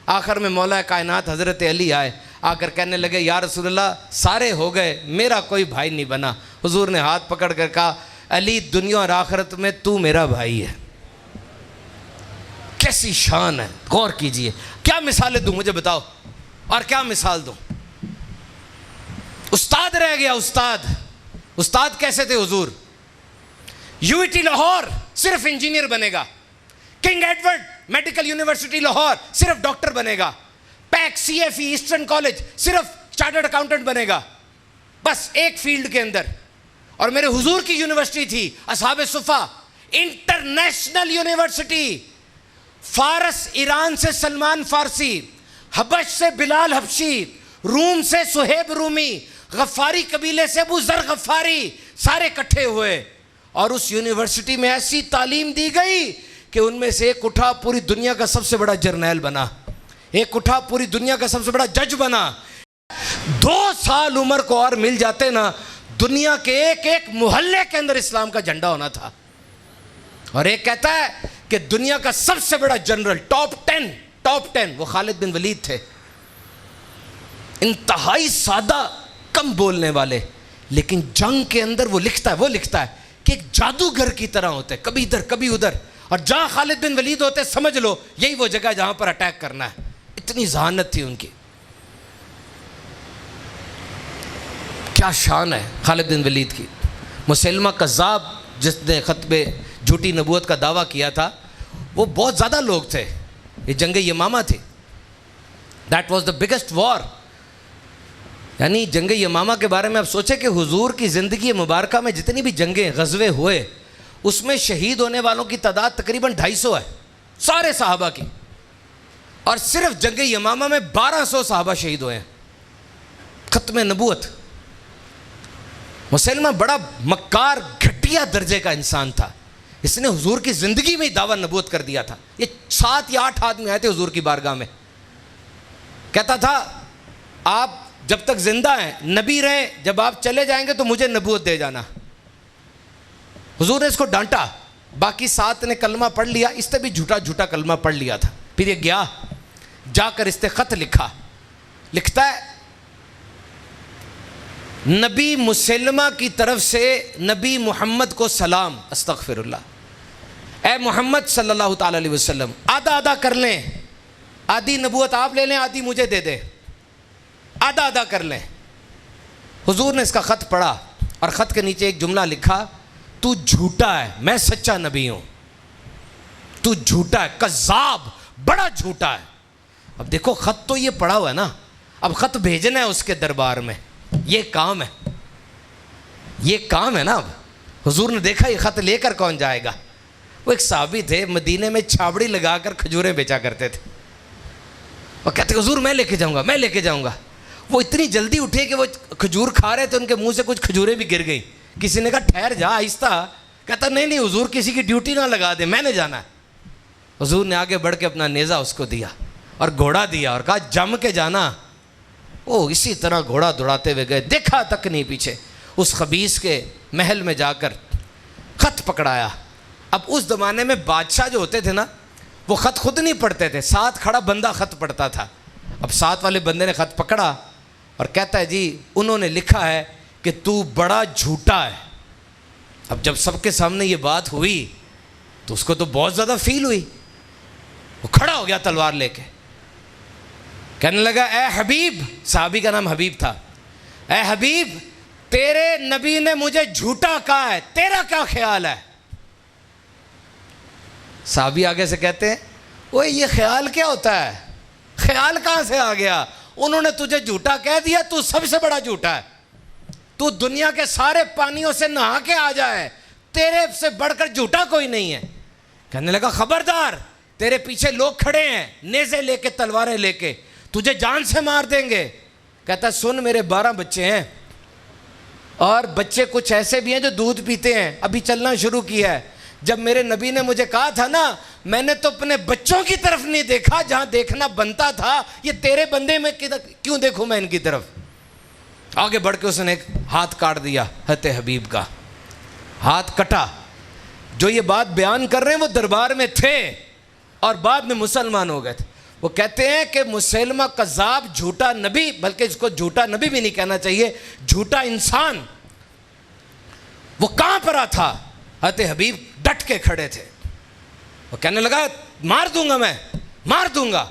آخر میں مولا کائنات حضرت علی آئے, آ کر کہنے لگے یا رسول اللہ سارے ہو گئے, میرا کوئی بھائی نہیں بنا. حضور نے ہاتھ پکڑ کر کہا علی دنیا اور آخرت میں تو میرا بھائی ہے. کیسی شان ہے, غور کیجئے. کیا مثالیں دوں مجھے بتاؤ, اور کیا مثال دوں. استاد رہ گیا, استاد کیسے تھے حضور, یو ای ٹی لاہور صرف انجینئر بنے گا, King Edward Medical University Lahore صرف ڈاکٹر بنے گا, پیک سی ایف ای ایسٹرن کالج صرف چارٹرڈ اکاؤنٹنٹ بنے گا, بس ایک فیلڈ کے اندر. اور میرے حضور کی یونیورسٹی تھی اصحاب صفا, انٹرنیشنل یونیورسٹی, فارس ایران سے سلمان فارسی, حبش سے بلال حبشی, روم سے سہیب رومی, غفاری قبیلے سے ابو ذر غفاری, سارے اکٹھے ہوئے. اور اس یونیورسٹی میں ایسی تعلیم دی گئی کہ ان میں سے ایک اٹھا پوری دنیا کا سب سے بڑا جرنیل بنا, ایک اٹھا پوری دنیا کا سب سے بڑا جج بنا. 2 سال عمر کو اور مل جاتے نا, دنیا کے ایک ایک محلے کے اندر اسلام کا جھنڈا ہونا تھا. اور ایک کہتا ہے کہ دنیا کا سب سے بڑا جنرل, ٹاپ 10 وہ خالد بن ولید تھے. انتہائی سادہ, کم بولنے والے, لیکن جنگ کے اندر وہ لکھتا ہے کہ ایک جادوگر کی طرح ہوتے, کبھی ادھر کبھی ادھر, اور جہاں خالد بن ولید ہوتے سمجھ لو یہی وہ جگہ جہاں پر اٹیک کرنا ہے. اتنی ذہانت تھی ان کی. کیا شان ہے خالد بن ولید کی. مسلمہ کذاب جس نے خطبہ جھوٹی نبوت کا دعویٰ کیا تھا, وہ بہت زیادہ لوگ تھے, یہ جنگ یمامہ تھی, دیٹ واز دا بگیسٹ وار. یعنی جنگ یمامہ کے بارے میں آپ سوچیں کہ حضور کی زندگی مبارکہ میں جتنی بھی جنگیں غزوے ہوئے, اس میں شہید ہونے والوں کی تعداد تقریباً 250 ہے, سارے صحابہ کی, اور صرف جنگ یمامہ میں 1200 صحابہ شہید ہوئے ہیں. ختم نبوت. مسلمہ بڑا مکار گھٹیا درجے کا انسان تھا, اس نے حضور کی زندگی میں ہی دعویٰ نبوت کر دیا تھا. یہ 7 یا 8 آدمی آئے تھے حضور کی بارگاہ میں, کہتا تھا آپ جب تک زندہ ہیں نبی رہیں, جب آپ چلے جائیں گے تو مجھے نبوت دے جانا. حضور نے اس کو ڈانٹا, باقی 7 نے کلمہ پڑھ لیا, اس نے بھی جھوٹا کلمہ پڑھ لیا تھا. پھر یہ گیا, جا کر اس نے خط لکھتا ہے نبی مسلمہ کی طرف سے نبی محمد کو سلام, استغفر اللہ, اے محمد صلی اللہ تعالی علیہ وسلم آدھا کر لیں, آدھی نبوت آپ لے لیں, آدھی مجھے دے دیں, آدھا کر لیں. حضور نے اس کا خط پڑھا اور خط کے نیچے ایک جملہ لکھا, تو جھوٹا ہے, میں سچا نبی ہوں, تو جھوٹا ہے, کذاب, بڑا جھوٹا ہے. اب دیکھو خط تو یہ پڑھا ہوا ہے نا, اب خط بھیجنا ہے اس کے دربار میں, یہ کام ہے نا. اب حضور نے دیکھا یہ خط لے کر کون جائے گا. وہ ایک صحابی تھے, مدینے میں چھابڑی لگا کر کھجوریں بیچا کرتے تھے, اور کہتے حضور میں لے کے جاؤں گا. وہ اتنی جلدی اٹھے کہ وہ کھجور کھا رہے تھے, ان کے منہ سے کچھ کھجوریں بھی گر گئیں. کسی نے کہا ٹھہر جا, آہستہ. کہتا نہیں حضور کسی کی ڈیوٹی نہ لگا دے, میں نے جانا ہے. حضور نے آگے بڑھ کے اپنا نیزہ اس کو دیا اور گھوڑا دیا اور کہا جم کے جانا. وہ اسی طرح گھوڑا دوڑاتے ہوئے گئے, دیکھا تک نہیں پیچھے. اس خبیث کے محل میں جا کر خط پکڑایا. اب اس زمانے میں بادشاہ جو ہوتے تھے نا, وہ خط خود نہیں پڑھتے تھے, ساتھ کھڑا بندہ خط پڑھتا تھا. اب ساتھ والے بندے نے خط پکڑا اور کہتا ہے جی انہوں نے لکھا ہے کہ تو بڑا جھوٹا ہے. اب جب سب کے سامنے یہ بات ہوئی تو اس کو تو بہت زیادہ فیل ہوئی. وہ کھڑا ہو گیا تلوار لے کے, کہنے لگا اے حبیب, صحابی کا نام حبیب تھا, اے حبیب تیرے نبی نے مجھے جھوٹا کہا ہے, تیرا کیا خیال ہے؟ صحابی آگے سے کہتے ہیں اوے یہ خیال کیا ہوتا ہے, خیال کہاں سے آ گیا؟ انہوں نے تجھے جھوٹا کہہ دیا, تو سب سے بڑا جھوٹا ہے. تو دنیا کے سارے پانیوں سے نہا کے آ جائے, تیرے سے بڑھ کر جھوٹا کوئی نہیں ہے. کہنے لگا خبردار, تیرے پیچھے لوگ کھڑے ہیں نیزے لے کے, تلواریں لے کے, تجھے جان سے مار دیں گے. کہتا سن میرے 12 بچے ہیں اور بچے کچھ ایسے بھی ہیں جو دودھ پیتے ہیں, ابھی چلنا شروع کیا ہے. جب میرے نبی نے مجھے کہا تھا نا, میں نے تو اپنے بچوں کی طرف نہیں دیکھا جہاں دیکھنا بنتا تھا, یہ تیرے بندے میں کیوں دیکھوں میں ان کی طرف؟ آگے بڑھ کے اس نے ایک ہاتھ کاٹ دیا, حضرت حبیب کا ہاتھ کٹا. جو یہ بات بیان کر رہے ہیں وہ دربار میں تھے اور بعد میں مسلمان ہو گئے تھے. وہ کہتے ہیں کہ مسلمہ کذاب, جھوٹا نبی, بلکہ اس کو جھوٹا نبی بھی نہیں کہنا چاہیے, جھوٹا انسان, وہ کہاں پر تھا؟ حضرت حبیب ڈٹ کے کھڑے تھے. وہ کہنے لگا مار دوں گا, میں مار دوں گا.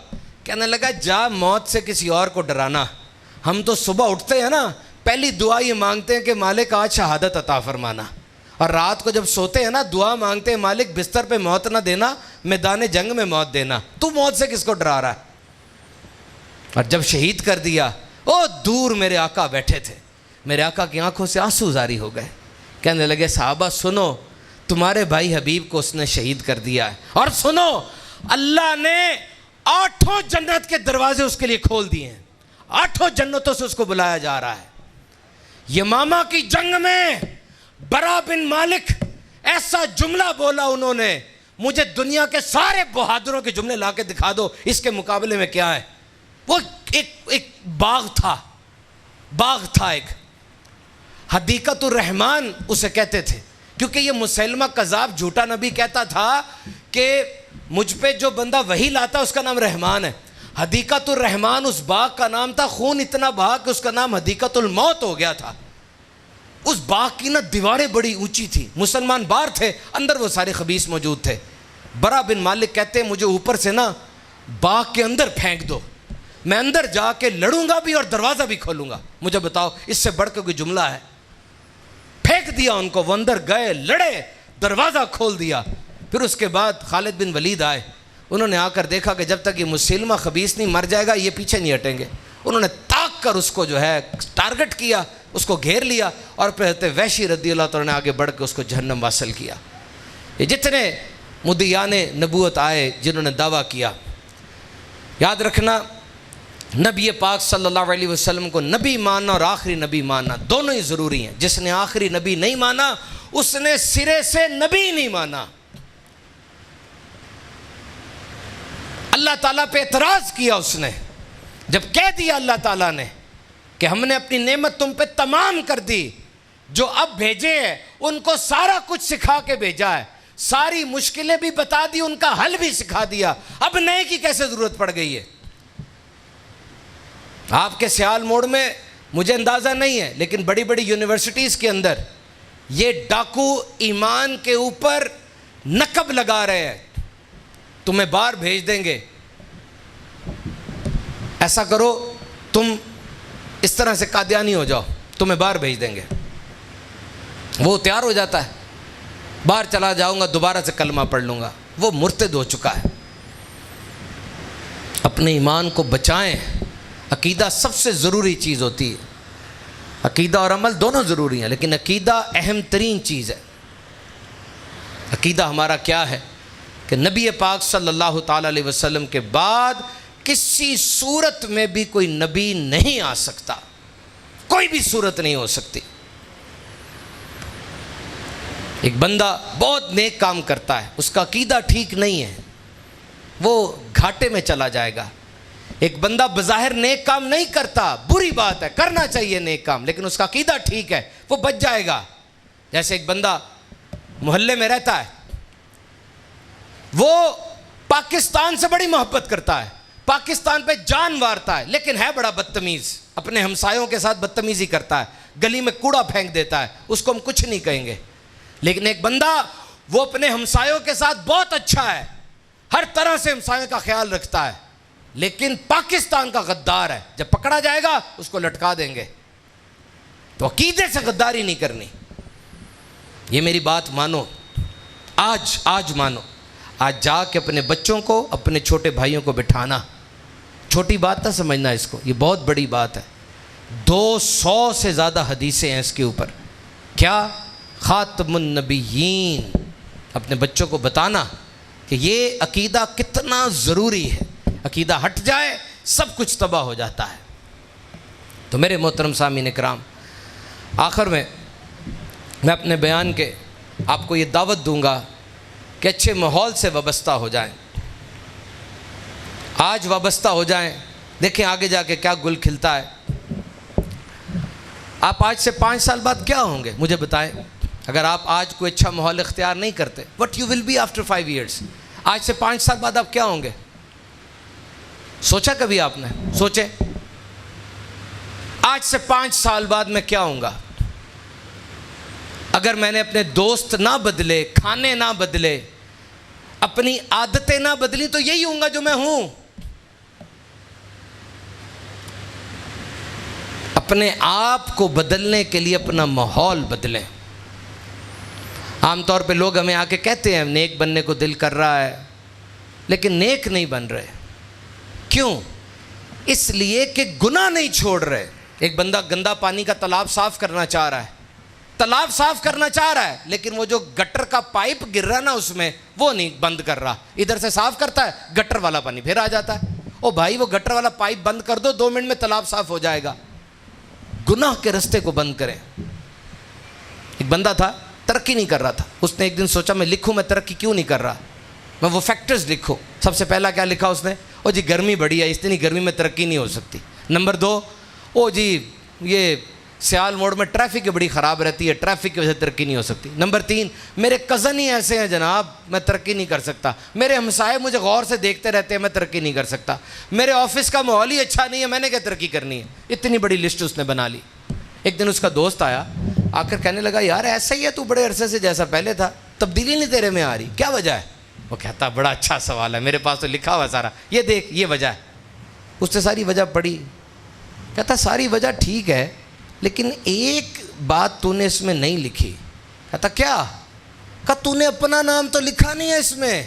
کہنے لگا جا موت سے کسی اور کو ڈرانا. ہم تو صبح اٹھتے ہیں نا, پہلی دعا یہ مانگتے ہیں کہ مالک آج شہادت عطا فرمانا, اور رات کو جب سوتے ہیں نا دعا مانگتے ہیں مالک بستر پہ موت نہ دینا, میدان جنگ میں موت دینا. تو موت سے کس کو ڈرا رہا ہے؟ اور جب شہید کر دیا, او دور میرے آقا بیٹھے تھے, میرے آقا کی آنکھوں سے آنسو جاری ہو گئے. کہنے لگے صحابہ سنو, تمہارے بھائی حبیب کو اس نے شہید کر دیا ہے, اور سنو اللہ نے 8 جنت کے دروازے اس کے لیے کھول دیے ہیں, 8 جنتوں سے اس کو بلایا جا رہا ہے. یمامہ کی جنگ میں برا بن مالک ایسا جملہ بولا انہوں نے, مجھے دنیا کے سارے بہادروں کے جملے لا کے دکھا دو, اس کے مقابلے میں کیا ہے. وہ ایک باغ تھا ایک حدیقت الرحمن اسے کہتے تھے, کیونکہ یہ مسلمہ کذاب جھوٹا نبی کہتا تھا کہ مجھ پہ جو بندہ وحی لاتا اس کا نام رحمان ہے. حدیقت الرحمن اس باغ کا نام تھا, خون اتنا بہا کہ اس کا نام حدیقت الموت ہو گیا تھا. اس باغ کی نا دیواریں بڑی اونچی تھی, مسلمان باہر تھے, اندر وہ سارے خبیث موجود تھے. برا بن مالک کہتے ہیں مجھے اوپر سے نا باغ کے اندر پھینک دو, میں اندر جا کے لڑوں گا بھی اور دروازہ بھی کھولوں گا. مجھے بتاؤ اس سے بڑھ کے کوئی جملہ ہے؟ پھینک دیا ان کو, وہ اندر گئے, لڑے, دروازہ کھول دیا. پھر اس کے بعد خالد بن ولید آئے, انہوں نے آ کر دیکھا کہ جب تک یہ مسلمہ خبیث نہیں مر جائے گا یہ پیچھے نہیں ہٹیں گے. انہوں نے تاک کر اس کو جو ہے ٹارگٹ کیا, اس کو گھیر لیا, اور پھر حضرت وحشی رضی اللہ تعالیٰ نے آگے بڑھ کے اس کو جہنم واصل کیا. یہ جتنے مدعیان نبوت آئے جنہوں نے دعویٰ کیا, یاد رکھنا نبی پاک صلی اللہ علیہ وسلم کو نبی ماننا اور آخری نبی ماننا دونوں ہی ضروری ہیں. جس نے آخری نبی نہیں مانا اس نے سرے سے نبی نہیں مانا. اللہ تعالیٰ پہ اعتراض کیا اس نے, جب کہہ دیا اللہ تعالیٰ نے کہ ہم نے اپنی نعمت تم پہ تمام کر دی, جو اب بھیجے ہیں ان کو سارا کچھ سکھا کے بھیجا ہے, ساری مشکلیں بھی بتا دی, ان کا حل بھی سکھا دیا, اب نئے کی کیسے ضرورت پڑ گئی ہے؟ آپ کے سیال موڑ میں مجھے اندازہ نہیں ہے, لیکن بڑی بڑی یونیورسٹیز کے اندر یہ ڈاکو ایمان کے اوپر نقب لگا رہے ہیں, تمہیں باہر بھیج دیں گے, ایسا کرو تم اس طرح سے قادیانی ہو جاؤ, تمہیں باہر بھیج دیں گے. وہ تیار ہو جاتا ہے, باہر چلا جاؤں گا, دوبارہ سے کلمہ پڑھ لوں گا. وہ مرتد ہو چکا ہے. اپنے ایمان کو بچائیں. عقیدہ سب سے ضروری چیز ہوتی ہے. عقیدہ اور عمل دونوں ضروری ہیں, لیکن عقیدہ اہم ترین چیز ہے. عقیدہ ہمارا کیا ہے کہ نبی پاک صلی اللہ تعالیٰ علیہ وسلم کے بعد کسی صورت میں بھی کوئی نبی نہیں آ سکتا, کوئی بھی صورت نہیں ہو سکتی. ایک بندہ بہت نیک کام کرتا ہے, اس کا عقیدہ ٹھیک نہیں ہے, وہ گھاٹے میں چلا جائے گا۔ ایک بندہ بظاہر نیک کام نہیں کرتا، بری بات ہے، کرنا چاہیے نیک کام، لیکن اس کا عقیدہ ٹھیک ہے، وہ بچ جائے گا۔ جیسے ایک بندہ محلے میں رہتا ہے، وہ پاکستان سے بڑی محبت کرتا ہے، پاکستان پہ جان وارتا ہے، لیکن ہے بڑا بدتمیز، اپنے ہمسایوں کے ساتھ بدتمیزی کرتا ہے، گلی میں کوڑا پھینک دیتا ہے، اس کو ہم کچھ نہیں کہیں گے۔ لیکن ایک بندہ وہ اپنے ہمسایوں کے ساتھ بہت اچھا ہے، ہر طرح سے ہمسایوں کا خیال رکھتا ہے، لیکن پاکستان کا غدار ہے، جب پکڑا جائے گا اس کو لٹکا دیں گے۔ تو عقیدے سے غداری نہیں کرنی۔ یہ میری بات مانو، آج مانو، آج جا کے اپنے بچوں کو، اپنے چھوٹے بھائیوں کو بٹھانا، چھوٹی بات نہ سمجھنا اس کو، یہ بہت بڑی بات ہے۔ 200 سے زیادہ حدیثیں ہیں اس کے اوپر۔ کیا؟ خاتم النبیین، اپنے بچوں کو بتانا کہ یہ عقیدہ کتنا ضروری ہے۔ عقیدہ ہٹ جائے سب کچھ تباہ ہو جاتا ہے۔ تو میرے محترم سامعین کرام، آخر میں اپنے بیان کے آپ کو یہ دعوت دوں گا کہ اچھے ماحول سے وابستہ ہو جائیں، آج وابستہ ہو جائیں۔ دیکھیں آگے جا کے کیا گل کھلتا ہے۔ آپ آج سے 5 سال بعد کیا ہوں گے مجھے بتائیں۔ اگر آپ آج کوئی اچھا ماحول اختیار نہیں کرتے، what you will be after 5 years، آج سے 5 سال بعد آپ کیا ہوں گے؟ سوچا کبھی آپ نے؟ سوچیں آج سے 5 سال بعد میں کیا ہوں گا؟ اگر میں نے اپنے دوست نہ بدلے، کھانے نہ بدلے، اپنی عادتیں نہ بدلی، تو یہی ہوں گا جو میں ہوں۔ اپنے آپ کو بدلنے کے لیے اپنا ماحول بدلیں۔ عام طور پہ لوگ ہمیں آ کے کہتے ہیں نیک بننے کو دل کر رہا ہے، لیکن نیک نہیں بن رہے۔ کیوں؟ اس لیے کہ گناہ نہیں چھوڑ رہے۔ ایک بندہ گندا پانی کا تالاب صاف کرنا چاہ رہا ہے، تالاب صاف کرنا چاہ رہا ہے، لیکن وہ جو گٹر کا پائپ گر رہا ہے نا اس میں، وہ نہیں بند کر رہا۔ ادھر سے صاف کرتا ہے، گٹر والا پانی پھر آ جاتا ہے۔ او بھائی وہ گٹر والا پائپ بند کر دو، 2 منٹ میں تالاب صاف ہو جائے گا۔ گناہ کے رستے کو بند کریں۔ ایک بندہ تھا، ترقی نہیں کر رہا تھا، اس نے ایک دن سوچا میں لکھوں میں ترقی کیوں نہیں کر رہا، میں وہ فیکٹرز لکھوں۔ سب سے پہلا کیا لکھا اس نے؟ او جی گرمی بڑی ہے، اتنی گرمی میں ترقی نہیں ہو سکتی۔ نمبر 2، او جی یہ سیال موڑ میں ٹریفک بڑی خراب رہتی ہے، ٹریفک کی وجہ سے ترقی نہیں ہو سکتی۔ نمبر 3، میرے کزن ہی ایسے ہیں جناب، میں ترقی نہیں کر سکتا۔ میرے ہمسائے مجھے غور سے دیکھتے رہتے ہیں، میں ترقی نہیں کر سکتا۔ میرے آفس کا ماحول ہی اچھا نہیں ہے، میں نے کیا ترقی کرنی ہے۔ اتنی بڑی لسٹ اس نے بنا لی۔ ایک دن اس کا دوست آیا، آ کر کہنے لگا یار ایسا ہی ہے تو بڑے عرصے سے جیسا پہلے تھا، تبدیلی نہیں تیرے میں آ رہی، کیا وجہ ہے؟ وہ کہتا بڑا اچھا سوال ہے، میرے پاس تو لکھا ہوا سارا، یہ دیکھ یہ وجہ ہے۔ اس نے ساری وجہ پڑھی، کہتا ساری وجہ ٹھیک ہے لیکن ایک بات تو نے اس میں نہیں لکھی۔ کہتا کیا؟ کہا تو نے اپنا نام تو لکھا نہیں ہے اس میں،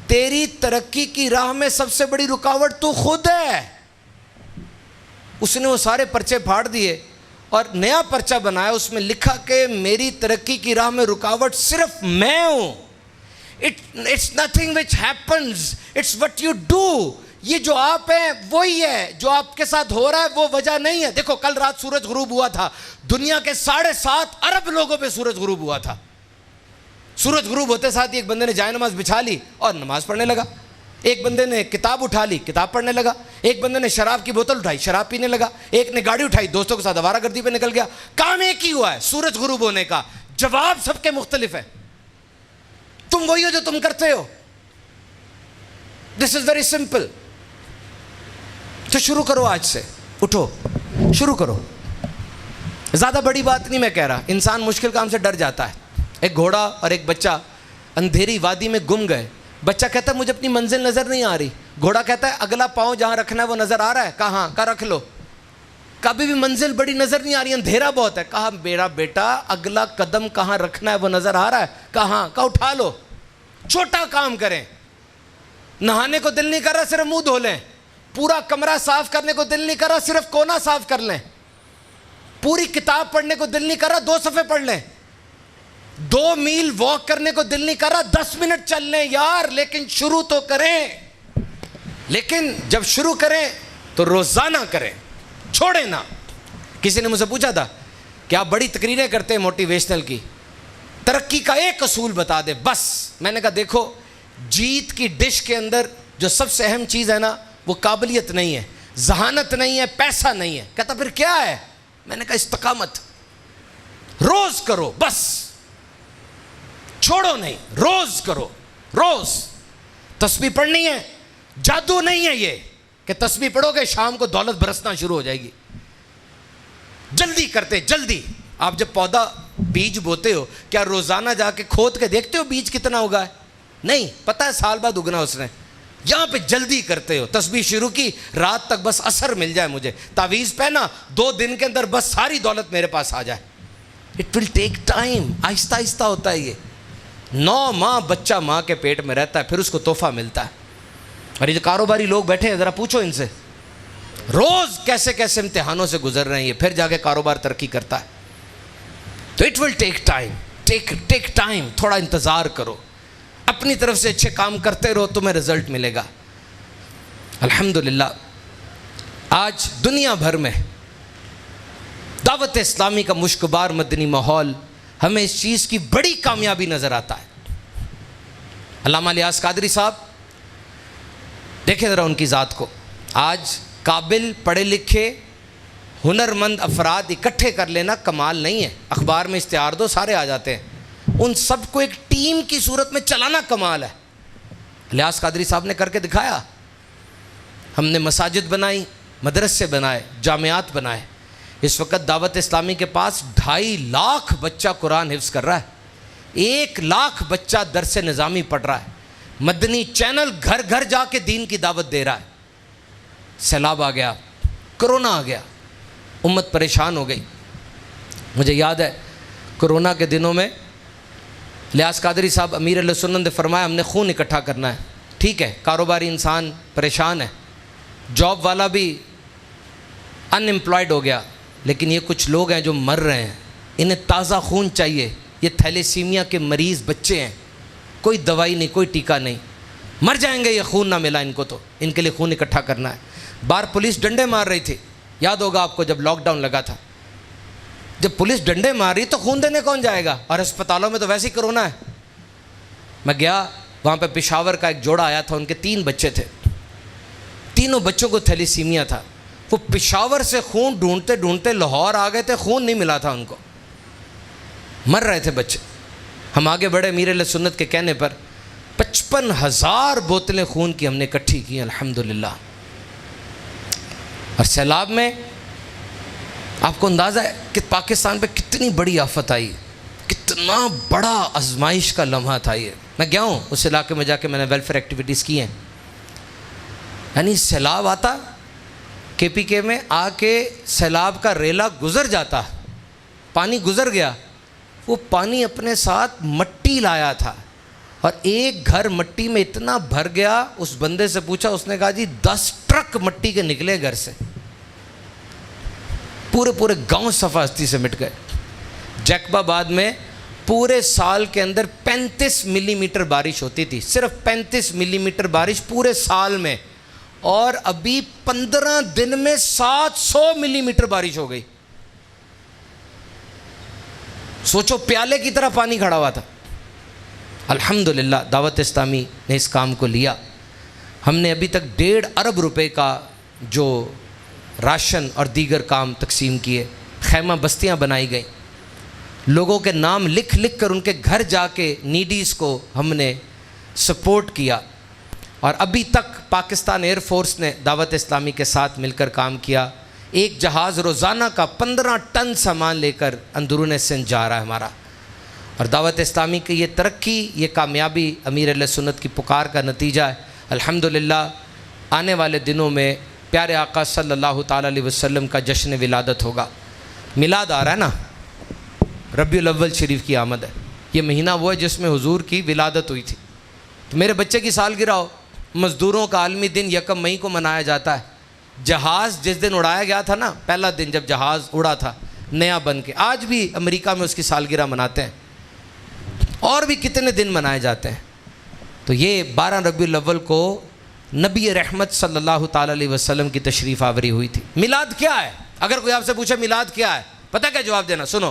تیری ترقی کی راہ میں سب سے بڑی رکاوٹ تو خود ہے۔ اس نے وہ سارے پرچے پھاڑ دیے اور نیا پرچہ بنایا، اس میں لکھا کہ میری ترقی کی راہ میں رکاوٹ صرف میں ہوں۔ It's nothing which happens, it's what you do۔ یہ جو آپ ہیں وہی ہے، جو آپ کے ساتھ ہو رہا ہے وہ وجہ نہیں ہے۔ دیکھو کل رات سورج غروب ہوا تھا، دنیا کے 7.5 ارب لوگوں پہ سورج غروب ہوا تھا۔ سورج غروب ہوتے ساتھ ایک بندے نے جائے نماز بچھا لی اور نماز پڑھنے لگا، ایک بندے نے کتاب اٹھا لی، کتاب پڑھنے لگا، ایک بندے نے شراب کی بوتل اٹھائی، شراب پینے لگا، ایک نے گاڑی اٹھائی، دوستوں کے ساتھ آوارہ گردی پہ نکل گیا۔ کام ایک ہی ہوا ہے، سورج غروب ہونے کا، جواب سب کے مختلف ہے۔ تم وہی ہو جو تم کرتے ہو۔ دس از ویری سمپل۔ تو شروع کرو، آج سے اٹھو، شروع کرو۔ زیادہ بڑی بات نہیں میں کہہ رہا، انسان مشکل کام سے ڈر جاتا ہے۔ ایک گھوڑا اور ایک بچہ اندھیری وادی میں گم گئے۔ بچہ کہتا ہے مجھے اپنی منزل نظر نہیں آ رہی، گھوڑا کہتا ہے اگلا پاؤں جہاں رکھنا ہے وہ نظر آ رہا ہے؟ کہاں؟ کہا رکھ لو۔ کبھی بھی منزل بڑی نظر نہیں آ رہی، اندھیرا بہت ہے۔ کہا میرا بیٹا اگلا قدم کہاں رکھنا ہے وہ نظر آ رہا ہے؟ کہاں؟ کہا اٹھا لو۔ چھوٹا کام کریں، نہانے کو دل نہیں کر رہا صرف منہ دھو لیں، پورا کمرہ صاف کرنے کو دل نہیں کر رہا صرف کونا صاف کر لیں، پوری کتاب پڑھنے کو دل نہیں کر رہا 2 صفحے پڑھ لیں، 2 میل واک کرنے کو دل نہیں کر رہا 10 منٹ چل لیں یار، لیکن شروع تو کریں۔ لیکن جب شروع کریں تو روزانہ کریں، چھوڑیں نہ۔ کسی نے مجھ سے پوچھا تھا کہ آپ بڑی تقریریں کرتے ہیں موٹیویشنل کی، ترقی کا ایک اصول بتا دے بس۔ میں نے کہا دیکھو جیت کی ڈش کے اندر جو سب سے اہم چیز ہے نا وہ قابلیت نہیں ہے, ذہانت نہیں ہے, پیسہ نہیں ہے. کہتا پھر کیا ہے؟ میں نے کہا استقامت. روز کرو, بس چھوڑو نہیں, روز کرو. روز تسبیح پڑھنی ہے. جادو نہیں ہے یہ کہ تسبیح پڑھو گے شام کو دولت برسنا شروع ہو جائے گی. جلدی کرتے, جلدی. آپ جب پودا بیج بوتے ہو کیا روزانہ جا کے کھود کے دیکھتے ہو بیج کتنا ہوگا ہے؟ نہیں, پتہ ہے سال بعد اگنا اس نے. یہاں پہ جلدی کرتے ہو. تسبیح شروع کی, رات تک بس اثر مل جائے مجھے, تعویذ پہنا, 2 دن کے اندر بس ساری دولت میرے پاس آ جائے. It will take time. آہستہ آہستہ ہوتا ہے یہ. 9 ماہ بچہ ماں کے پیٹ میں رہتا ہے, پھر اس کو تحفہ ملتا ہے. اور یہ جو کاروباری لوگ بیٹھے ہیں ذرا پوچھو ان سے, روز کیسے کیسے امتحانوں سے گزر رہے ہیں یہ, پھر جا کے کاروبار ترقی کرتا ہے. تو it will take time. Take time. تھوڑا انتظار کرو, اپنی طرف سے اچھے کام کرتے رہو, تمہیں رزلٹ ملے گا. الحمدللہ آج دنیا بھر میں دعوت اسلامی کا مشکبار مدنی ماحول ہمیں اس چیز کی بڑی کامیابی نظر آتا ہے. علامہ الیاس قادری صاحب, دیکھیں ذرا ان کی ذات کو. آج قابل, پڑھے لکھے, ہنرمند افراد اکٹھے کر لینا کمال نہیں ہے. اخبار میں اشتہار دو, سارے آ جاتے ہیں. ان سب کو ایک ٹیم کی صورت میں چلانا کمال ہے. الیاس قادری صاحب نے کر کے دکھایا. ہم نے مساجد بنائی, مدرسے بنائے, جامعات بنائے. اس وقت دعوت اسلامی کے پاس 2.5 لاکھ بچہ قرآن حفظ کر رہا ہے. 1 لاکھ بچہ درس نظامی پڑھ رہا ہے. مدنی چینل گھر گھر جا کے دین کی دعوت دے رہا ہے. سیلاب آ گیا, کرونا آ گیا, امت پریشان ہو گئی. مجھے یاد ہے کرونا کے دنوں میں الیاس قادری صاحب امیر اہل سنت نے فرمایا ہم نے خون اکٹھا کرنا ہے. ٹھیک ہے, کاروباری انسان پریشان ہے, جاب والا بھی ان امپلائڈ ہو گیا, لیکن یہ کچھ لوگ ہیں جو مر رہے ہیں, انہیں تازہ خون چاہیے. یہ تھیلیسیمیا کے مریض بچے ہیں, کوئی دوائی نہیں, کوئی ٹیکہ نہیں, مر جائیں گے یہ خون نہ ملا ان کو, تو ان کے لیے خون اکٹھا کرنا ہے. باہر پولیس ڈنڈے مار رہی تھی, یاد ہوگا آپ کو جب لاک ڈاؤن لگا تھا. جب پولیس ڈنڈے مار رہی تو خون دینے کون جائے گا, اور ہسپتالوں میں تو ویسے ہی کرونا ہے. میں گیا, وہاں پہ پشاور کا ایک جوڑا آیا تھا, ان کے 3 بچے تھے, تینوں بچوں کو تھیلیسیمیا تھا. وہ پشاور سے خون ڈھونڈتے ڈھونڈتے لاہور آ گئے تھے, خون نہیں ملا تھا ان کو, مر رہے تھے بچے. ہم آگے بڑھے, امیر اہل سنت کے کہنے پر 55,000 بوتلیں خون کی ہم نے اکٹھی کی الحمدللہ. اور سیلاب میں آپ کو اندازہ ہے کہ پاکستان پہ کتنی بڑی آفت آئی, کتنا بڑا آزمائش کا لمحہ تھا یہ. میں گیا ہوں اس علاقے میں, جا کے میں نے ویلفیئر ایکٹیویٹیز کی ہیں. یعنی سیلاب آتا, کے پی کے میں آ کے سیلاب کا ریلا گزر جاتا, پانی گزر گیا, وہ پانی اپنے ساتھ مٹی لایا تھا, اور ایک گھر مٹی میں اتنا بھر گیا. اس بندے سے پوچھا, اس نے کہا جی 10 ٹرک مٹی کے نکلے گھر سے, پورے گاؤں صفا ہستی سے مٹ گئے. جیکب آباد میں پورے سال کے اندر 35 ملی میٹر بارش ہوتی تھی, صرف 35 ملی میٹر بارش پورے سال میں, اور ابھی 15 دن میں 700 ملی میٹر بارش ہو گئی. سوچو, پیالے کی طرح پانی کھڑا ہوا تھا. الحمدللہ دعوت اسلامی نے اس کام کو لیا. ہم نے ابھی تک 1.5 ارب روپے کا جو راشن اور دیگر کام تقسیم کیے, خیمہ بستیاں بنائی گئیں, لوگوں کے نام لکھ لکھ کر ان کے گھر جا کے نیڈیز کو ہم نے سپورٹ کیا. اور ابھی تک پاکستان ایئر فورس نے دعوت اسلامی کے ساتھ مل کر کام کیا. ایک جہاز روزانہ کا 15 ٹن سامان لے کر اندرون سندھ جا رہا ہے ہمارا. اور دعوت اسلامی کی یہ ترقی, یہ کامیابی امیر اہل سنت کی پکار کا نتیجہ ہے. الحمدللہ آنے والے دنوں میں پیارے آقا صلی اللہ تعالیٰ علیہ وسلم کا جشن ولادت ہوگا. میلاد آ رہا ہے نا, ربیع الاول شریف کی آمد ہے. یہ مہینہ وہ ہے جس میں حضور کی ولادت ہوئی تھی. تو میرے بچے کی سالگرہ ہو, مزدوروں کا عالمی دن 1 مئی کو منایا جاتا ہے. جہاز جس دن اڑایا گیا تھا نا, پہلا دن جب جہاز اڑا تھا نیا بن کے, آج بھی امریکہ میں اس کی سالگرہ مناتے ہیں, اور بھی کتنے دن منائے جاتے ہیں. تو یہ 12 ربیع الاول کو نبی رحمت صلی اللہ تعالیٰ علیہ وسلم کی تشریف آوری ہوئی تھی. میلاد کیا ہے؟ اگر کوئی آپ سے پوچھے میلاد کیا ہے, پتہ کیا جواب دینا؟ سنو,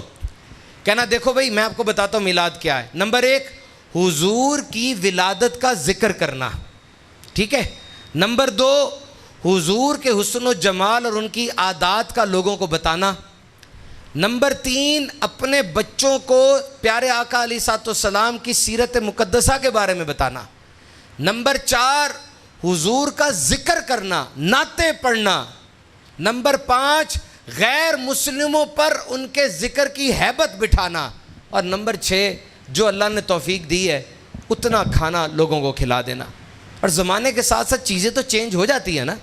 کہنا دیکھو بھائی میں آپ کو بتاتا ہوں میلاد کیا ہے. نمبر 1, حضور کی ولادت کا ذکر کرنا، ٹھیک ہے۔ نمبر 2، حضور کے حسن و جمال اور ان کی عادات کا لوگوں کو بتانا۔ نمبر 3، اپنے بچوں کو پیارے آقا علیہ الصلوۃ والسلام کی سیرت مقدسہ کے بارے میں بتانا۔ نمبر 4، حضور کا ذکر کرنا، نعتیں پڑھنا۔ نمبر 5، غیر مسلموں پر ان کے ذکر کی ہیبت بٹھانا۔ اور نمبر 6، جو اللہ نے توفیق دی ہے اتنا کھانا لوگوں کو کھلا دینا۔ اور زمانے کے ساتھ ساتھ چیزیں تو چینج ہو جاتی ہیں نا۔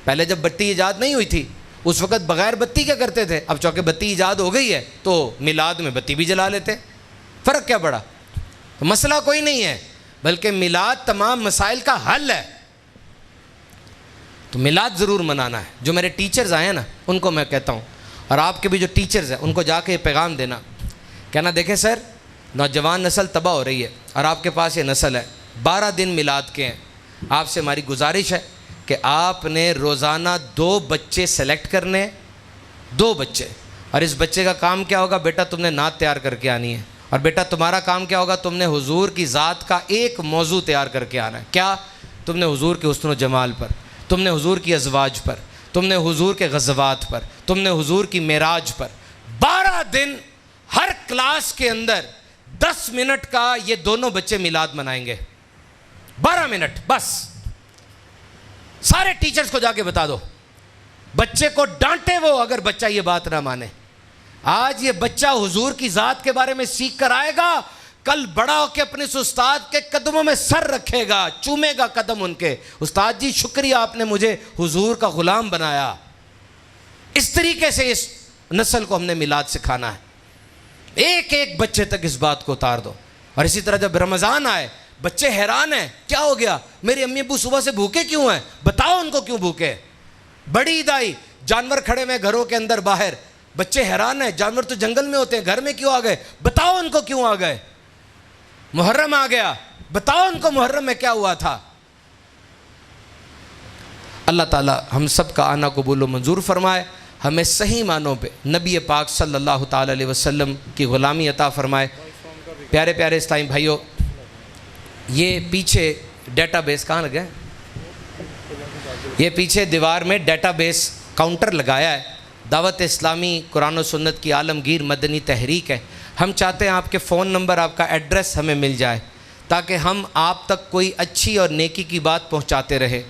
پہلے جب بتی ایجاد نہیں ہوئی تھی اس وقت بغیر بتی کیا کرتے تھے، اب چونکہ بتی ایجاد ہو گئی ہے تو میلاد میں بتی بھی جلا لیتے، فرق کیا پڑا؟ تو مسئلہ کوئی نہیں ہے، بلکہ میلاد تمام مسائل کا حل ہے۔ تو میلاد ضرور منانا ہے۔ جو میرے ٹیچرز آئے ہیں نا ان کو میں کہتا ہوں، اور آپ کے بھی جو ٹیچرز ہیں ان کو جا کے یہ پیغام دینا، کہنا دیکھیں سر نوجوان نسل تباہ ہو رہی ہے اور آپ کے پاس یہ نسل ہے، 12 دن میلاد کے ہیں، آپ سے ہماری گزارش ہے کہ آپ نے روزانہ 2 بچے سلیکٹ کرنے، 2 بچے، اور اس بچے کا کام کیا ہوگا؟ بیٹا تم نے نعت تیار کر کے آنی ہے، اور بیٹا تمہارا کام کیا ہوگا؟ تم نے حضور کی ذات کا ایک موضوع تیار کر کے آنا ہے۔ کیا؟ تم نے حضور کے حسن و جمال پر، تم نے حضور کی ازواج پر، تم نے حضور کے غزوات پر، تم نے حضور کی معراج پر۔ 12 دن ہر کلاس کے اندر 10 منٹ کا یہ دونوں بچے میلاد منائیں گے، 12 منٹ بس۔ سارے ٹیچرز کو جا کے بتا دو، بچے کو ڈانٹے وہ اگر بچہ یہ بات نہ مانے۔ آج یہ بچہ حضور کی ذات کے بارے میں سیکھ کر آئے گا، کل بڑا ہو کے اپنے اس استاد کے قدموں میں سر رکھے گا، چومے گا قدم ان کے، استاد جی شکریہ آپ نے مجھے حضور کا غلام بنایا۔ اس طریقے سے اس نسل کو ہم نے میلاد سکھانا ہے، ایک ایک بچے تک اس بات کو اتار دو۔ اور اسی طرح جب رمضان آئے بچے حیران ہیں، کیا ہو گیا میرے امی ابو صبح سے بھوکے کیوں ہیں؟ بتاؤ ان کو کیوں بھوکے۔ بڑی عید آئی، جانور کھڑے ہوئے گھروں کے اندر باہر، بچے حیران ہیں، جانور تو جنگل میں ہوتے ہیں، گھر میں کیوں آ گئے؟ بتاؤ ان کو کیوں آ گئے۔ محرم آ گیا، بتاؤ ان کو محرم میں کیا ہوا تھا۔ اللہ تعالی ہم سب کا آنا قبول و منظور فرمائے، ہمیں صحیح معنوں پہ نبی پاک صلی اللہ تعالی علیہ وسلم کی غلامی عطا فرمائے۔ پیارے پیارے اسلامی بھائیوں، یہ پیچھے ڈیٹا بیس کہاں لگا ہے؟ یہ پیچھے دیوار میں ڈیٹا بیس کاؤنٹر لگایا ہے، دعوت اسلامی قرآن و سنت کی عالمگیر مدنی تحریک ہے۔ ہم چاہتے ہیں آپ کے فون نمبر، آپ کا ایڈریس ہمیں مل جائے تاکہ ہم آپ تک کوئی اچھی اور نیکی کی بات پہنچاتے رہے۔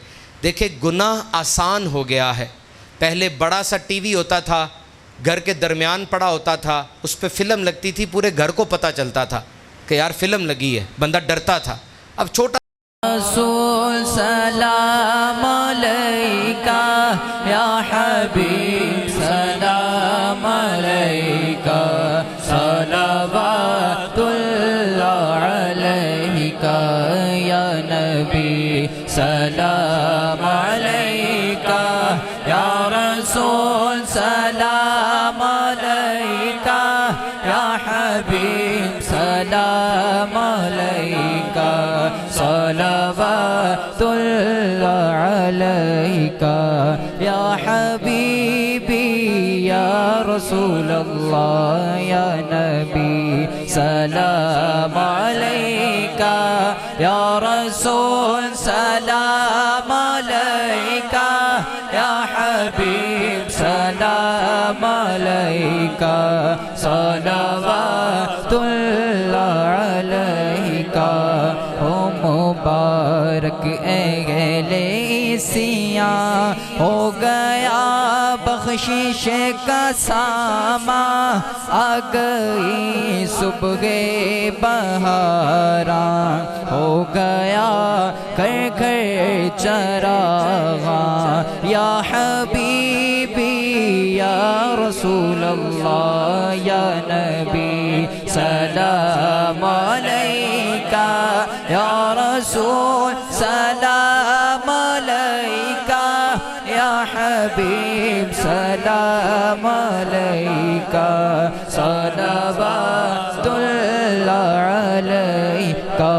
دیکھیں گناہ آسان ہو گیا ہے، پہلے بڑا سا ٹی وی ہوتا تھا، گھر کے درمیان پڑا ہوتا تھا، اس پہ فلم لگتی تھی، پورے گھر کو پتہ چلتا تھا کہ یار فلم لگی ہے، بندہ ڈرتا تھا۔ اب چھوٹا رسول سلام علیکہ یا حبیب سلام علیکہ صلوات اللہ علیکہ یا نبی سلام علیکہ یا رسول سلام علیکہ یا حبیب سلام علیکہ صلوات اللہ علیکہ یا حبیبی یا رسول اللہ یا نبی سلام علیکہ یا رسول سلام علیکہ یا حبیب سلام علیکہ صلوات اللہ علیکہ۔ ہو مبارک اہل سیاں، ہو گیا بخشش کا ساماں، آ گئی صبح بہاراں، ہو گیا گھر گھر چراغاں، یا حبیبی یا رسول اللہ یا نبی سلام علیکہ یا رسول سلام علیکہ یا حبیب سلام علیکہ صلوات اللہ علیکہ۔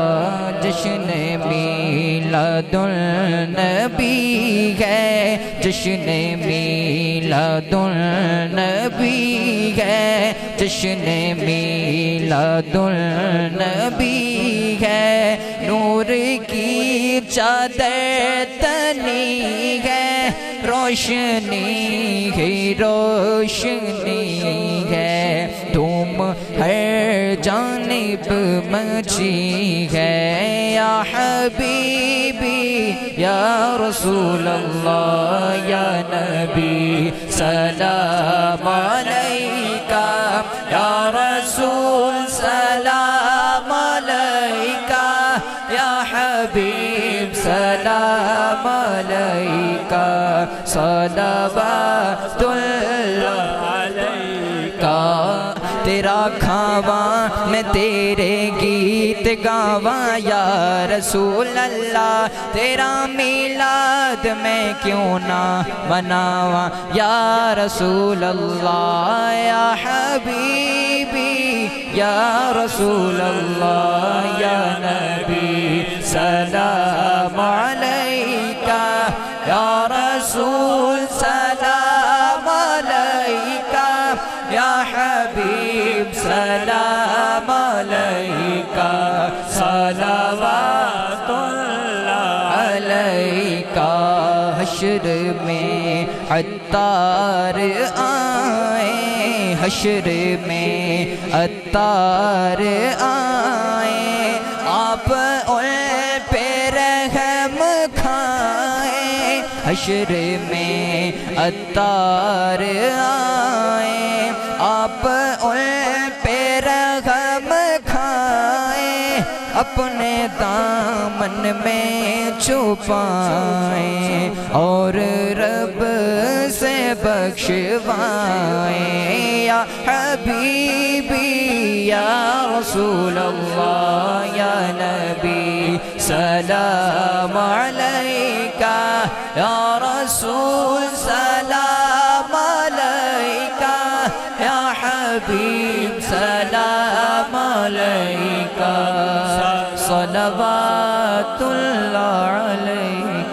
جشن میلاد میلاد النبی ہے، جشن میلاد النبی ہے، جشن میلاد النبی ہے، نور کی چادر تنی ہے، روشنی ہی روشنی ہے، تم ہر جانب مچی ہے، یا حبیبی یا رسول اللہ یا نبی سلام علیکہ، یا رسول سلام علیکہ، یا حبیب سلام علیکہ، صلوات اللہ علیکہ۔ تیرا کھاواں میں تیرے گیت گاواں یا رسول اللہ، تیرا میلاد میں کیوں نہ مناواں یا رسول اللہ، یا حبیبی یا رسول اللہ یا نبی سلام علیکہ، یا رسول سلام علیکہ، یا حبیب سلام علیکہ، صلوات اللہ علیکہ۔ حشر میں عطار آئے، حشر میں عطار آئے، آپ ان پہ رحم کھائیں، حشر میں عطار آئے، آپ ان پہ رحم کھائیں، اپنے دامن میں چھپائیں، اور رب سے بخشوائیں، یا حبیبی یا رسول اللہ یا نبی سلام علیکہ، یا رسول سلام علیکہ، یا حبیب سلام علیکہ، صلوات اللہ علیکہ۔